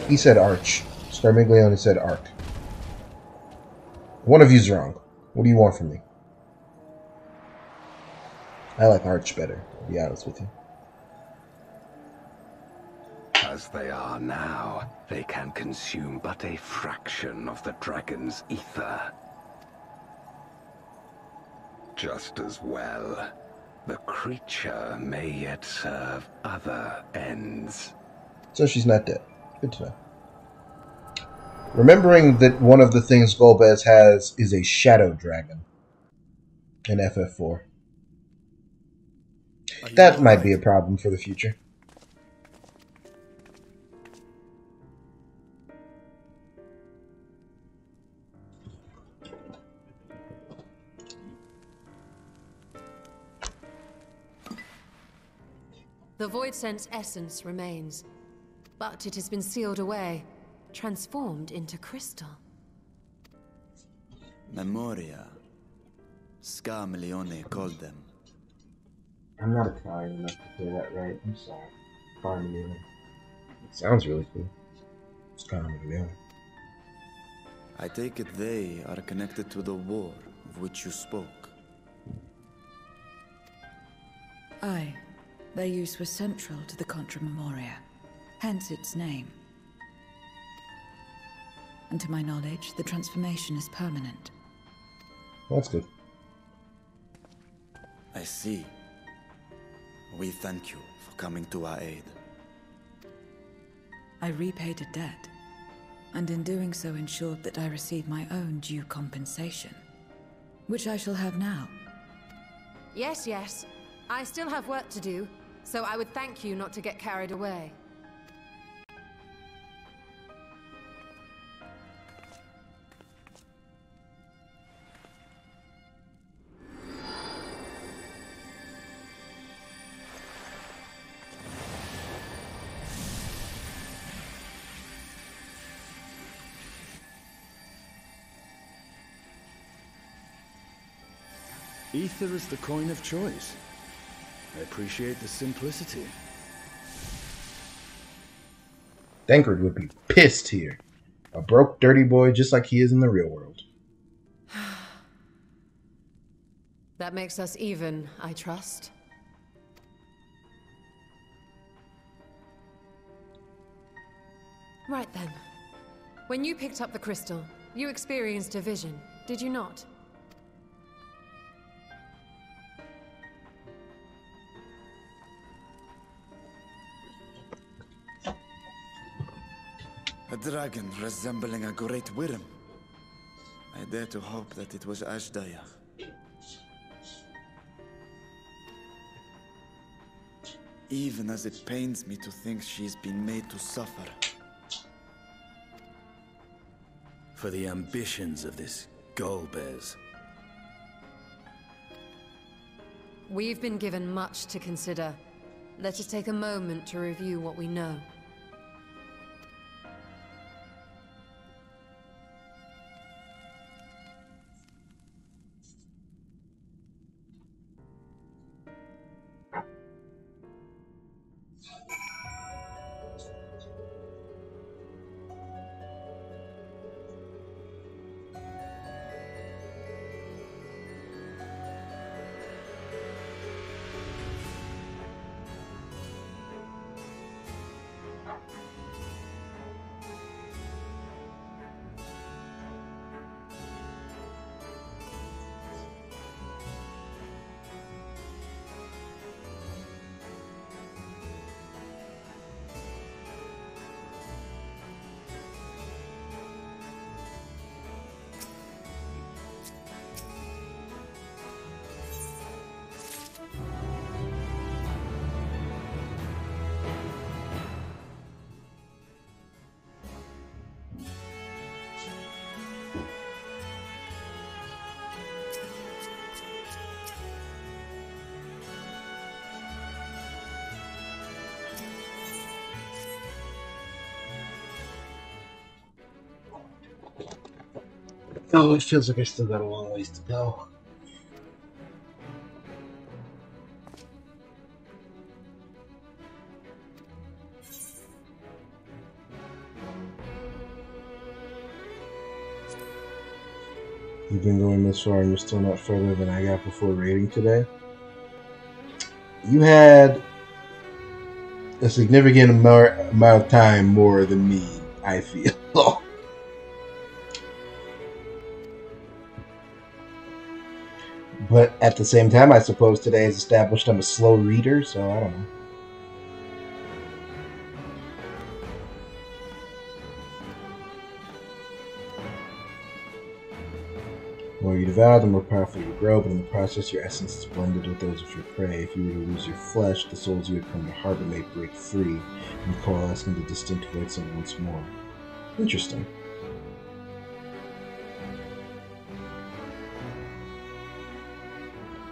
He said arch. Starmiglione said arc. One of you's wrong. What do you want from me? I like arch better, to be honest with you. As they are now, they can consume but a fraction of the dragon's ether. Just as well, the creature may yet serve other ends. So she's not dead. Good to know. Remembering that one of the things Golbez has is a shadow dragon in FF4. That might be a problem for the future. The Void Sense essence remains, but it has been sealed away, transformed into crystal. Memoria. Scamleone called them. I'm not Italian enough to say that right. I'm sorry. Carmelione. It sounds really cool. It's Carmelione. I take it they are connected to the war of which you spoke. Aye. Their use was central to the Contra Memoria, hence its name. And to my knowledge, the transformation is permanent. That's good. I see. We thank you for coming to our aid. I repaid a debt, and in doing so ensured that I received my own due compensation, which I shall have now. Yes, yes. I still have work to do, so I would thank you not to get carried away. Ether is the coin of choice. I appreciate the simplicity. Dankard would be pissed here. A broke, dirty boy just like he is in the real world. That makes us even, I trust. Right then. When you picked up the crystal, you experienced a vision, did you not? A dragon resembling a great worm. I dare to hope that it was Ashdaya. Even as it pains me to think she's been made to suffer. for the ambitions of this Gullbears. We've been given much to consider. Let us take a moment to review what we know. Oh, it feels like I still got a long ways to go. You've been going this far and you're still not further than I got before raiding today? You had a significant amount of time more than me, I feel. But at the same time, I suppose today is established I'm a slow reader, so I don't know. The more you devour, the more powerful you grow, but in the process, your essence is blended with those of your prey. If you were to lose your flesh, the souls you had come to harbor may break free and coalesce into distinct voids once more. Interesting.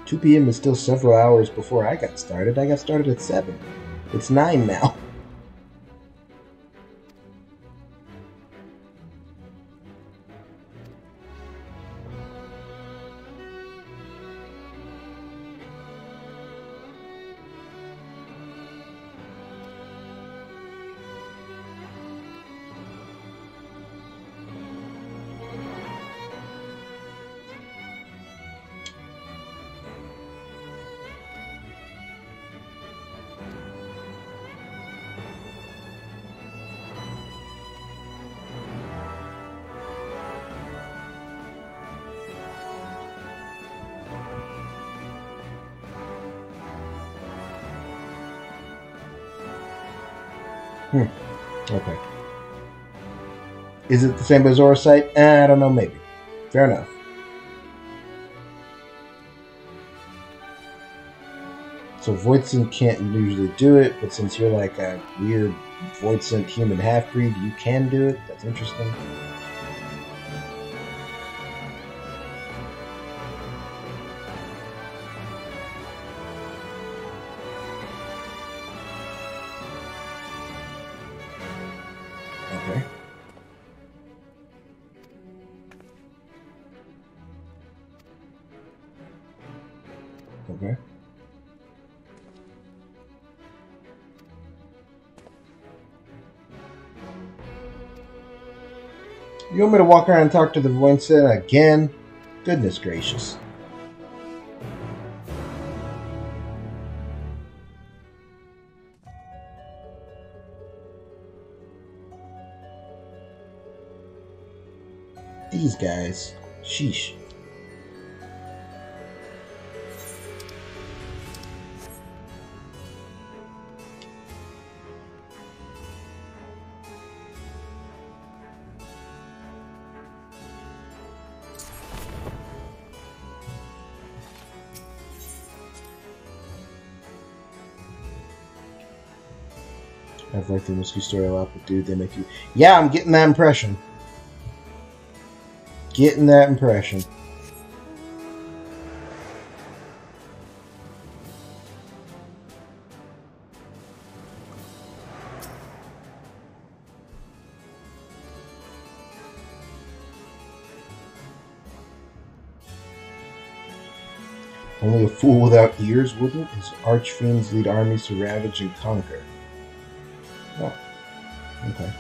"2 p.m. is still several hours before I got started. I got started at 7. It's 9 now." Okay. Is it the same as Yozora site? I don't know, maybe. Fair enough. So Voidsent can't usually do it, but since you're like a weird Voidsent human half-breed, you can do it? That's interesting. Okay. Okay. You want me to walk around and talk to the Voidsent again? Goodness gracious. These guys. Sheesh. I've liked the MSQ story a lot, but dude, they make you... Yeah, I'm getting that impression. getting that impression. Only a fool without ears wouldn't. His archfiends lead armies to ravage and conquer. Oh, okay.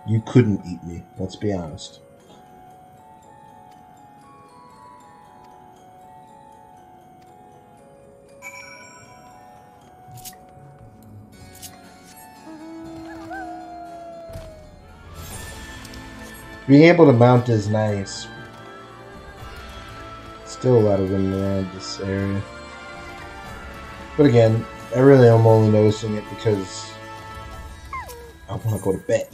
You couldn't eat me, let's be honest. Being able to mount is nice. Still a lot of them around this area. But again, I really am only noticing it because I want to go to bed.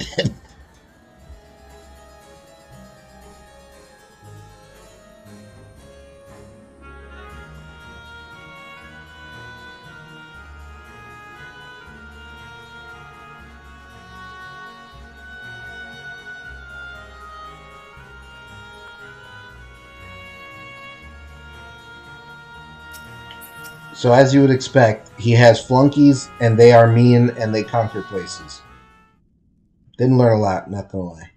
So as you would expect, he has flunkies, and they are mean, and they conquer places. Didn't learn a lot, not gonna lie.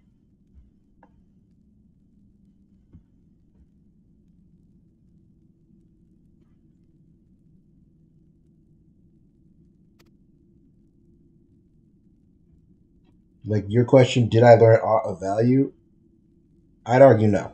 Like, your question, did I learn aught of value? I'd argue no.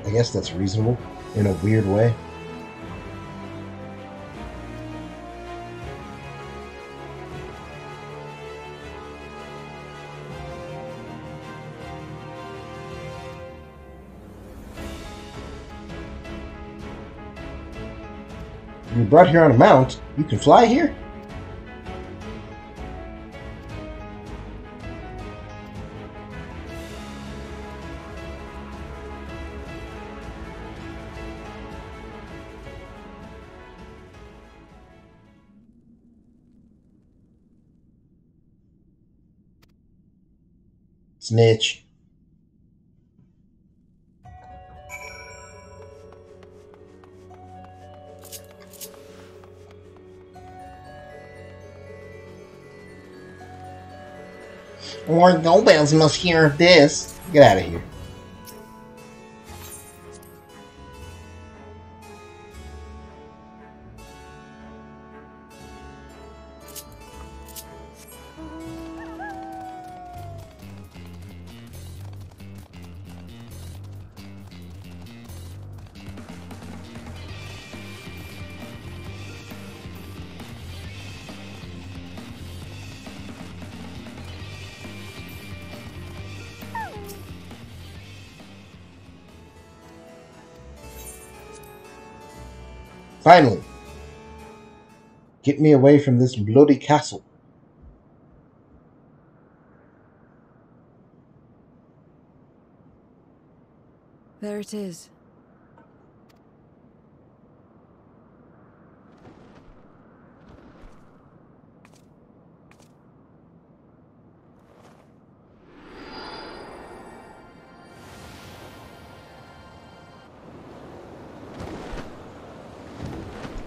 I guess that's reasonable, in a weird way. You were brought here on a mount. You can fly here? Snitch. Lord Goldbells must hear of this. Get out of here. Finally! Get me away from this bloody castle. There it is.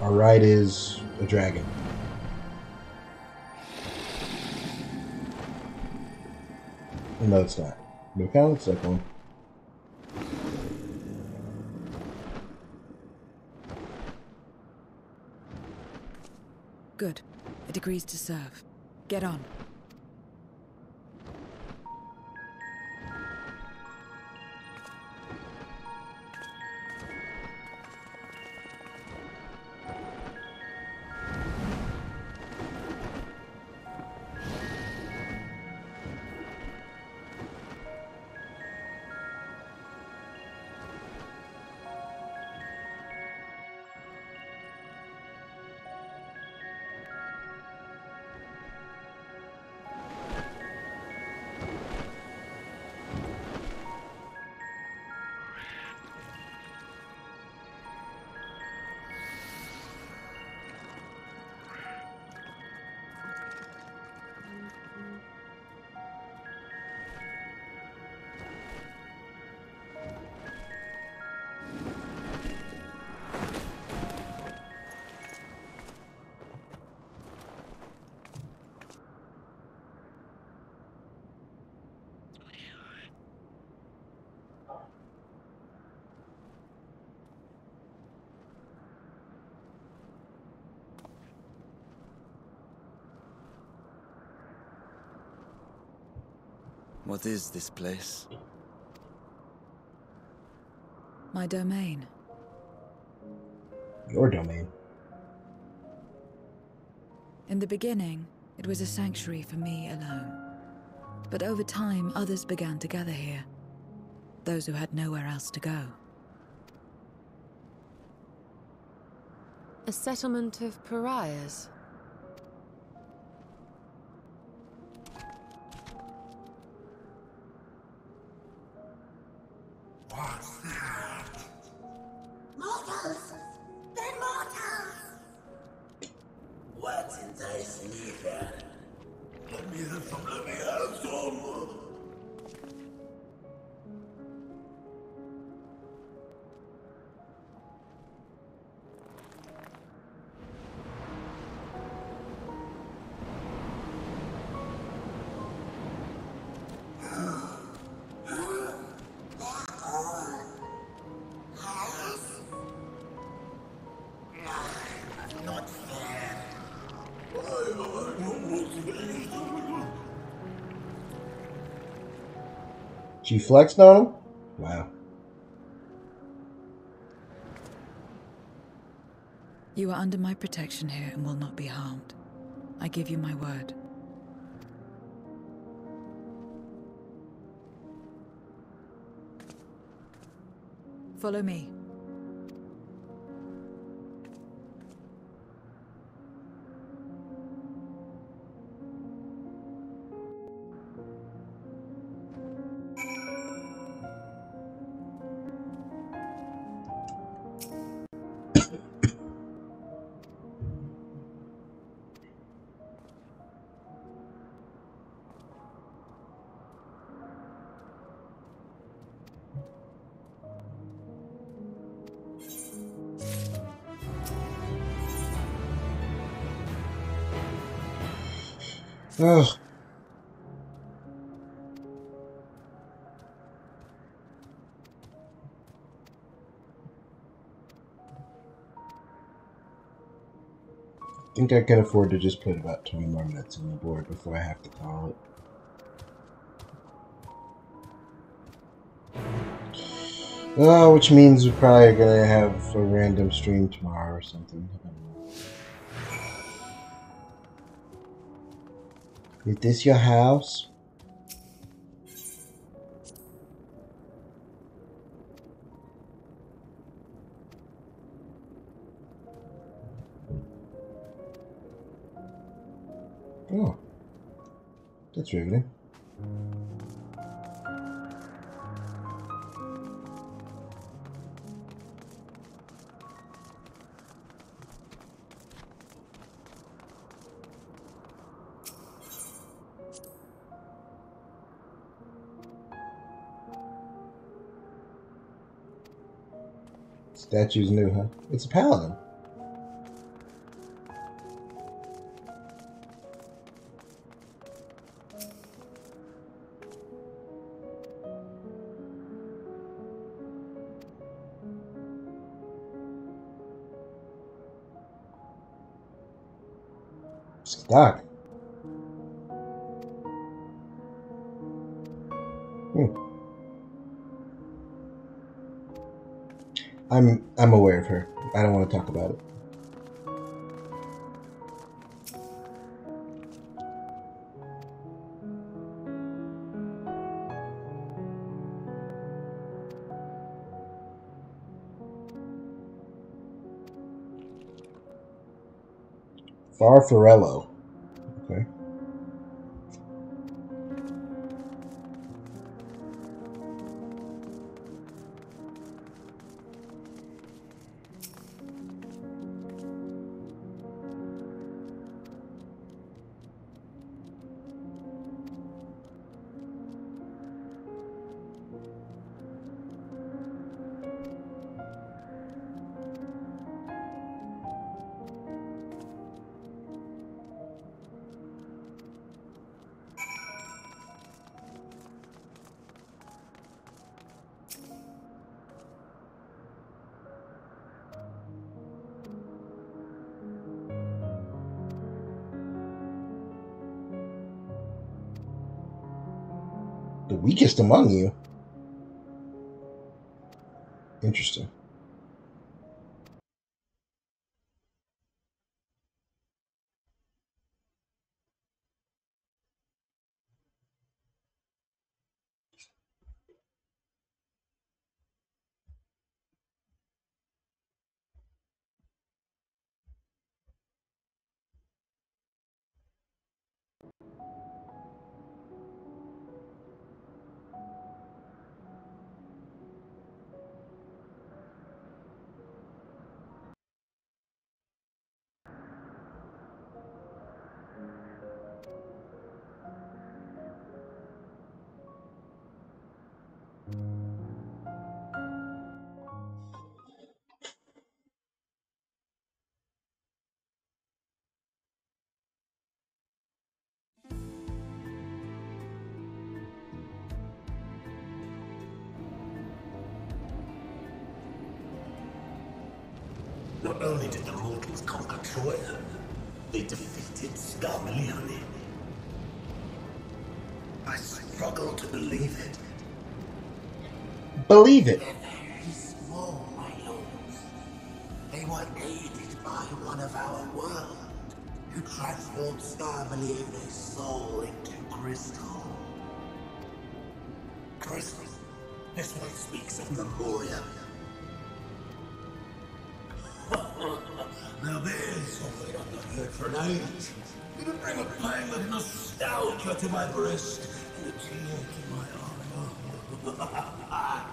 Our ride is a dragon. No, it's not. But it kind of looks like one. Good. It agrees to serve. Get on. What is this place? My domain. Your domain. In the beginning, it was a sanctuary for me alone. But over time, others began to gather here. Those who had nowhere else to go. A settlement of pariahs. What's that? Mortals! They're mortals! What's enticing you here? Let me have some, let me have some! She flexed on him? Wow. You are under my protection here and will not be harmed. I give you my word. Follow me. Ugh. I think I can afford to just put about 20 more minutes on the board before I have to call it. Which means we're probably gonna have a random stream tomorrow or something. I don't know. Is this your house? Oh, that's riveting. Statue's new, huh? It's a paladin. Stock. I'm aware of her. I don't want to talk about it. Farfarello. Okay. The weakest among you? Interesting. Not only did the mortals conquer Troy, they defeated Scarmalione. I struggle to believe it. Believe it. They're very small, my lords. They were aided by one of our world, who transformed Scarmalione's soul into crystal. Crystal? This one speaks of Memoria. Now there's something I've not heard for an age. It'll bring a pang of nostalgia to my breast and a tear to my eye.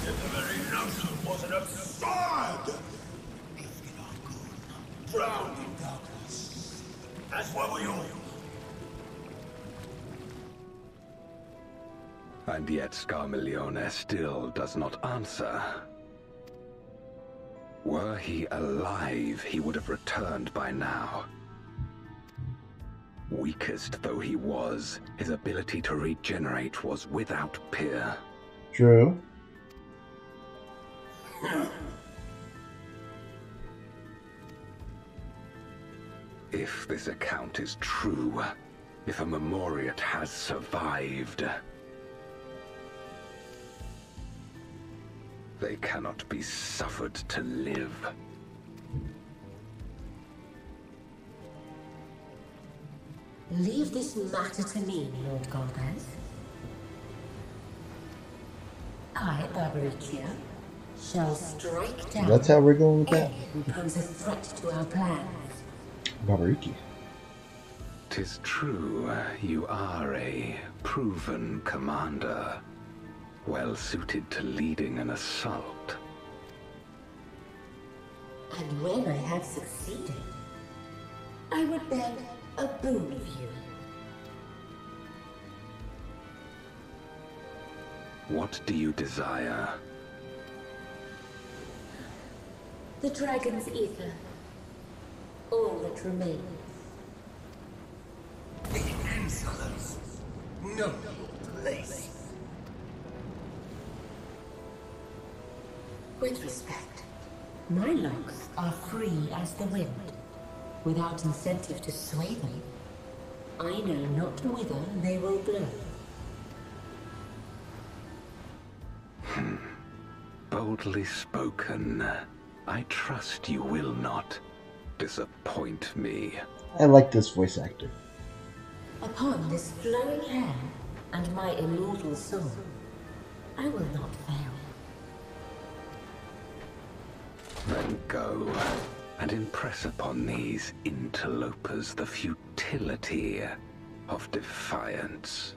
Yet the very notion wasn't absurd! Drifting on good, drowned in darkness. That's what we all. And yet Scarmalione still does not answer. Were he alive, he would have returned by now. Weakest though he was, his ability to regenerate was without peer. True. If this account is true, if a Memoriat has survived, they cannot be suffered to live. Leave this matter to me, Lord Golbez. I, Barbaricia, shall strike down That's how we're going with that? any who pose a threat to our plans. Barbariki. 'Tis true, you are a proven commander, well suited to leading an assault. And when I have succeeded, I would beg a boon of you. What do you desire? The dragon's ether. All that remains. The insolence. No place. With respect, my locks are free as the wind, without incentive to sway them. I know not whither they will blow. Boldly spoken. I trust you will not disappoint me. I like this voice actor. Upon this flowing hair and my immortal soul, I will not fail. Then go and impress upon these interlopers the futility of defiance.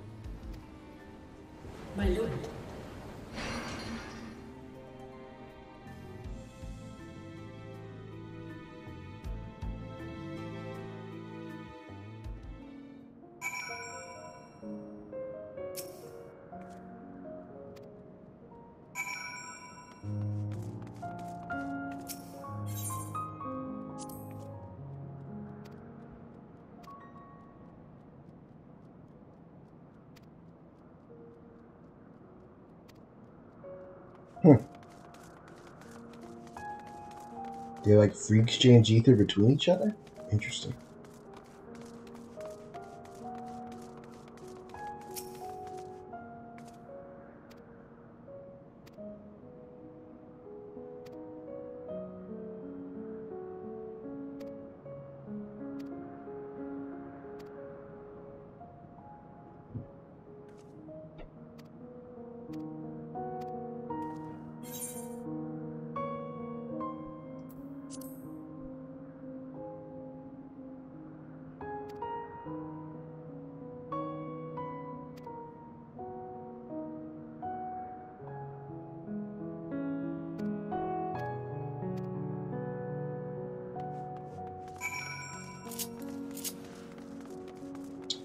My lord. They like free exchange ether between each other? Interesting.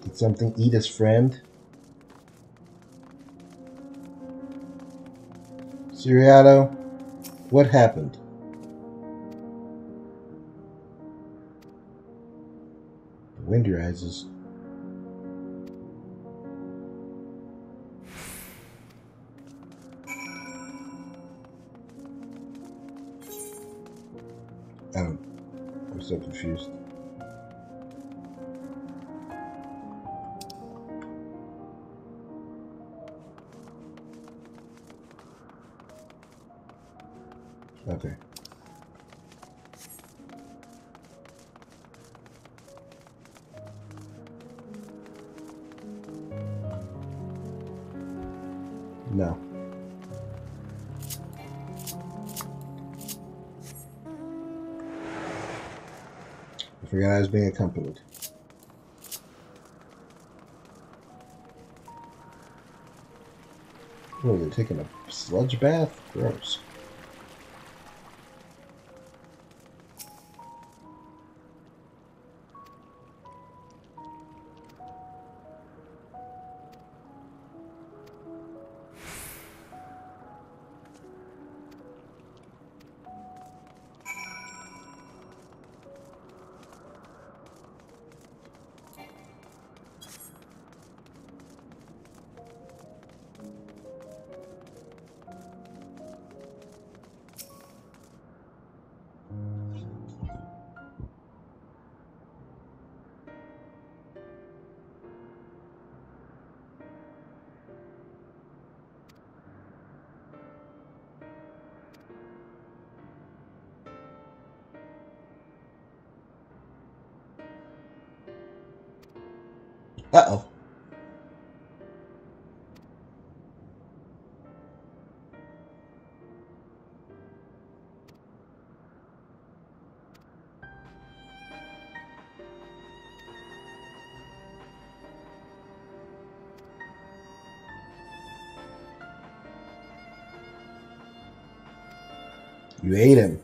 Did something eat his friend? Siriato, what happened? The wind rises. I'm so confused. Okay. No. I forgot I was being accompanied. Oh, they're taking a sludge bath? Gross. Uh-oh. You ate him.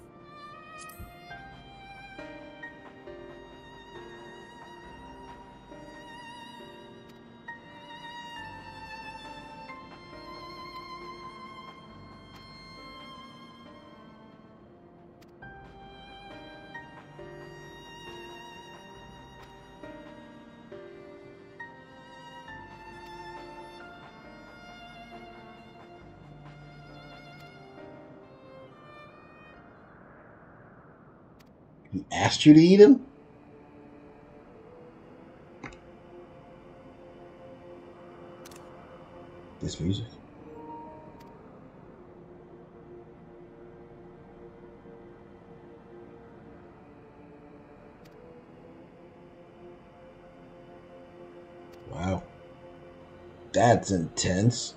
He asked you to eat him? This music. Wow. That's intense.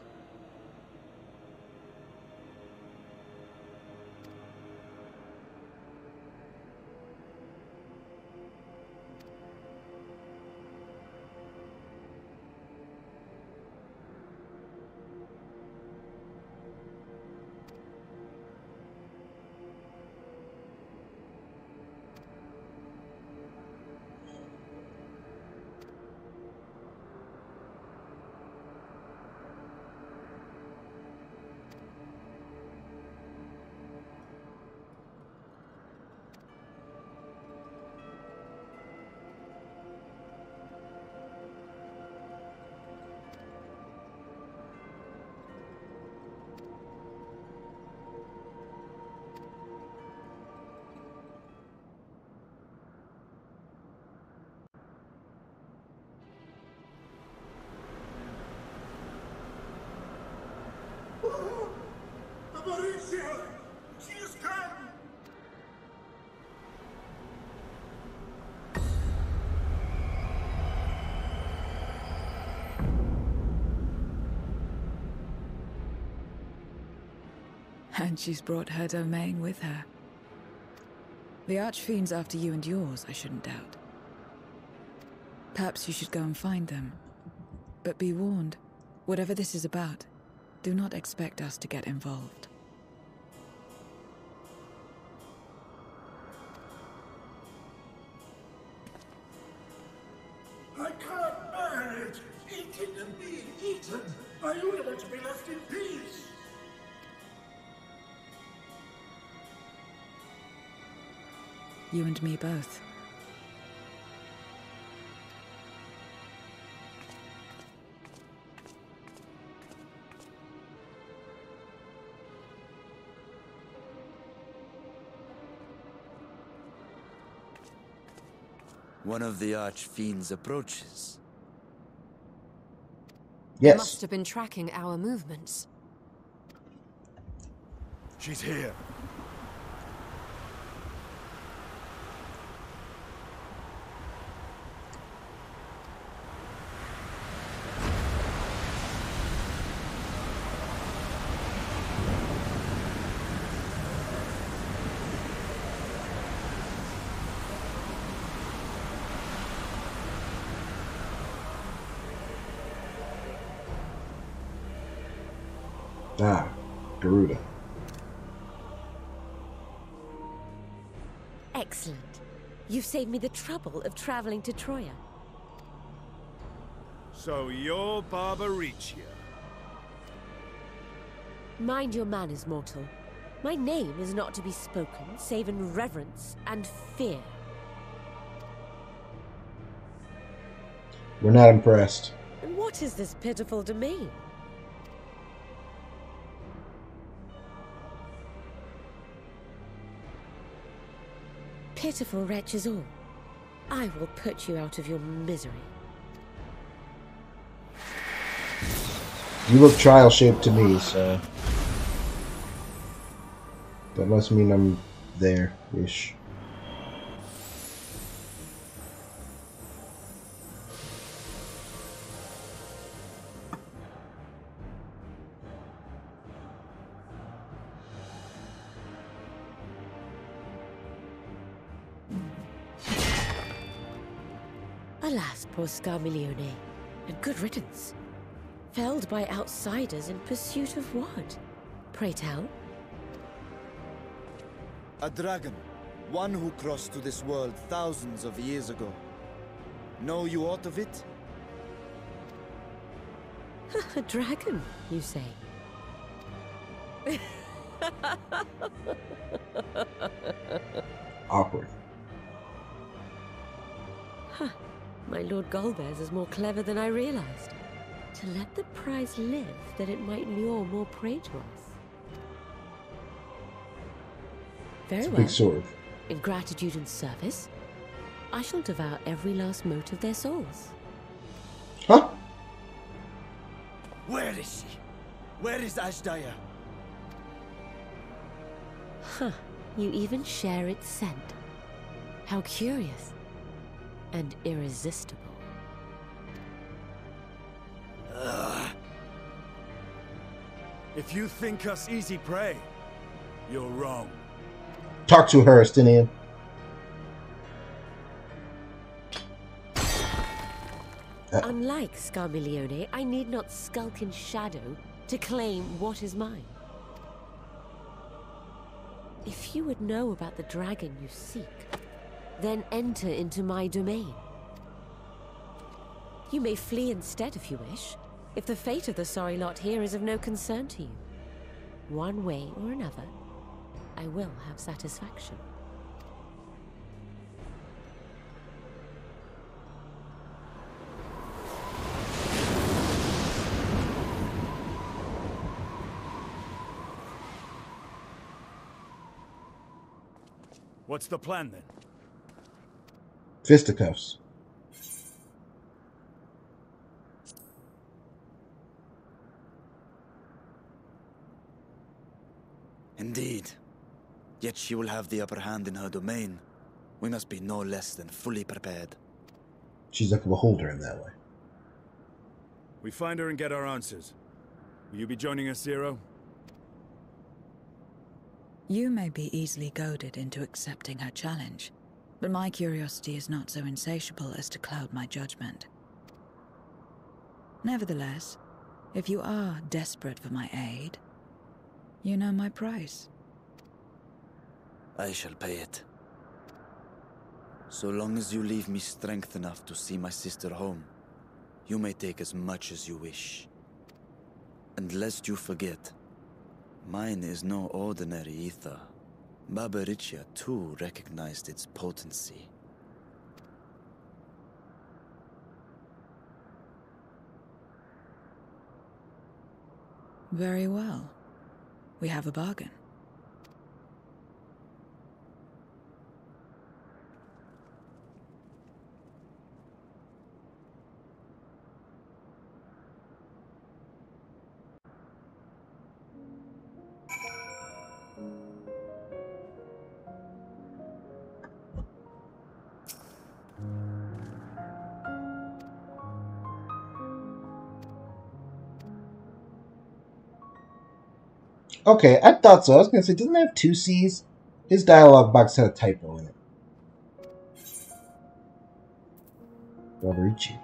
She is come! And she's brought her domain with her. The Archfiend's after you and yours, I shouldn't doubt. Perhaps you should go and find them. But be warned, whatever this is about, do not expect us to get involved. I can't bear it! Eating and being eaten! I order to be left in peace! You and me both. One of the Archfiends approaches. They Yes. must have been tracking our movements. She's here. Ah, Garuda. Excellent. You've saved me the trouble of traveling to Troya. So you're Barbaricia. Mind your manners, mortal. My name is not to be spoken, save in reverence and fear. We're not impressed. And what is this pitiful domain? Pitiful wretches all. I will put you out of your misery. You look trial-shaped to me, so... that must mean I'm there-ish. Alas, poor Scarmiglione, and good riddance. Felled by outsiders in pursuit of what? Pray tell. A dragon. One who crossed to this world thousands of years ago. Know you aught of it? A dragon, you say? Awkward. Huh. My Lord Golbez is more clever than I realized. To let the prize live, that it might lure more prey to us. Very well. Big sword. In gratitude and service, I shall devour every last mote of their souls. Huh? Where is she? Where is Ashdaya? Huh. You even share its scent. How curious. And irresistible. If you think us easy prey, you're wrong. Talk to her, Estinian. Unlike Scarmiglione, I need not skulk in shadow to claim what is mine. If you would know about the dragon you seek, then enter into my domain. You may flee instead if you wish, if the fate of the sorry lot here is of no concern to you. One way or another, I will have satisfaction. What's the plan then? Fisticuffs. Indeed. Yet she will have the upper hand in her domain. We must be no less than fully prepared. She's like a beholder in that way. We find her and get our answers. Will you be joining us, Zero? You may be easily goaded into accepting her challenge, but my curiosity is not so insatiable as to cloud my judgment. Nevertheless, if you are desperate for my aid, you know my price. I shall pay it. So long as you leave me strength enough to see my sister home, you may take as much as you wish. And lest you forget, mine is no ordinary ether. Babaricia too recognized its potency. Very well. We have a bargain. Okay, I thought so. I was gonna say, doesn't it have 2 C's? His dialogue box had a typo in it. Babarici.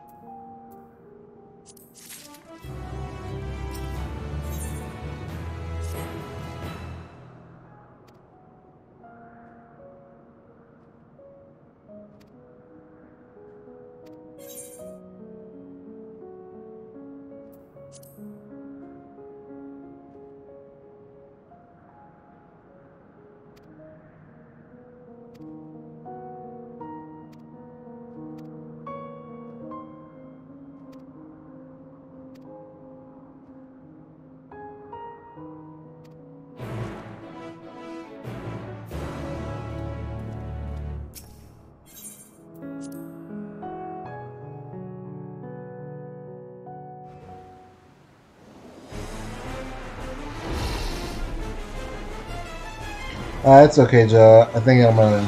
It's okay, Joe. I think I'm gonna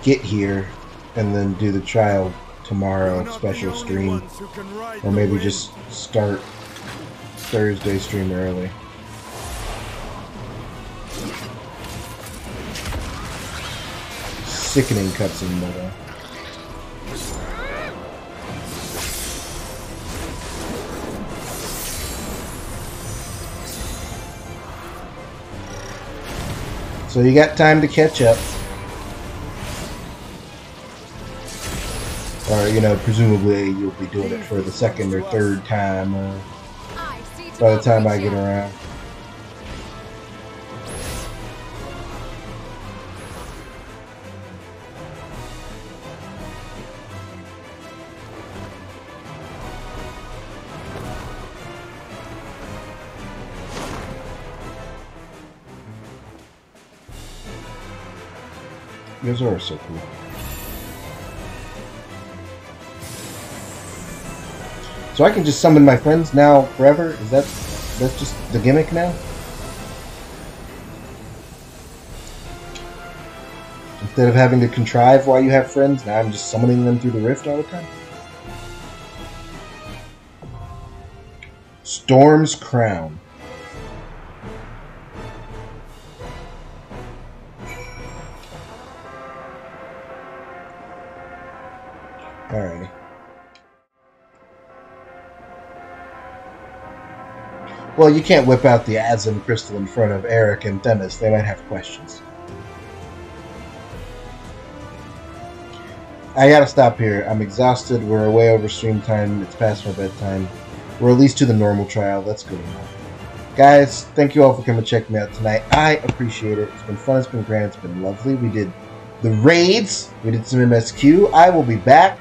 get here and then do the trial tomorrow, special stream. Or maybe just start Thursday stream early. Sickening cutscene, though. So you got time to catch up. Or, you know, presumably you'll be doing it for the second or third time by the time I get around. Yozora is so cool. So I can just summon my friends now forever? That's just the gimmick now? Instead of having to contrive while you have friends, now I'm just summoning them through the rift all the time? Storm's Crown. Alrighty. Well, you can't whip out the Azim crystal in front of Eric and Themis. They might have questions. I gotta stop here. I'm exhausted. We're way over stream time. It's past my bedtime. We're at least to the normal trial. That's good enough. Guys, thank you all for coming to check me out tonight. I appreciate it. It's been fun. It's been grand. It's been lovely. We did the raids. We did some MSQ. I will be back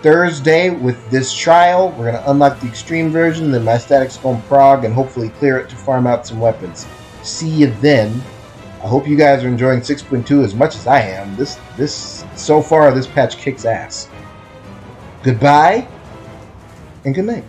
Thursday with this trial. We're going to unlock the extreme version, then my static's going prog, and hopefully clear it to farm out some weapons. See you then. I hope you guys are enjoying 6.2 as much as I am. So far, this patch kicks ass. Goodbye, and good night.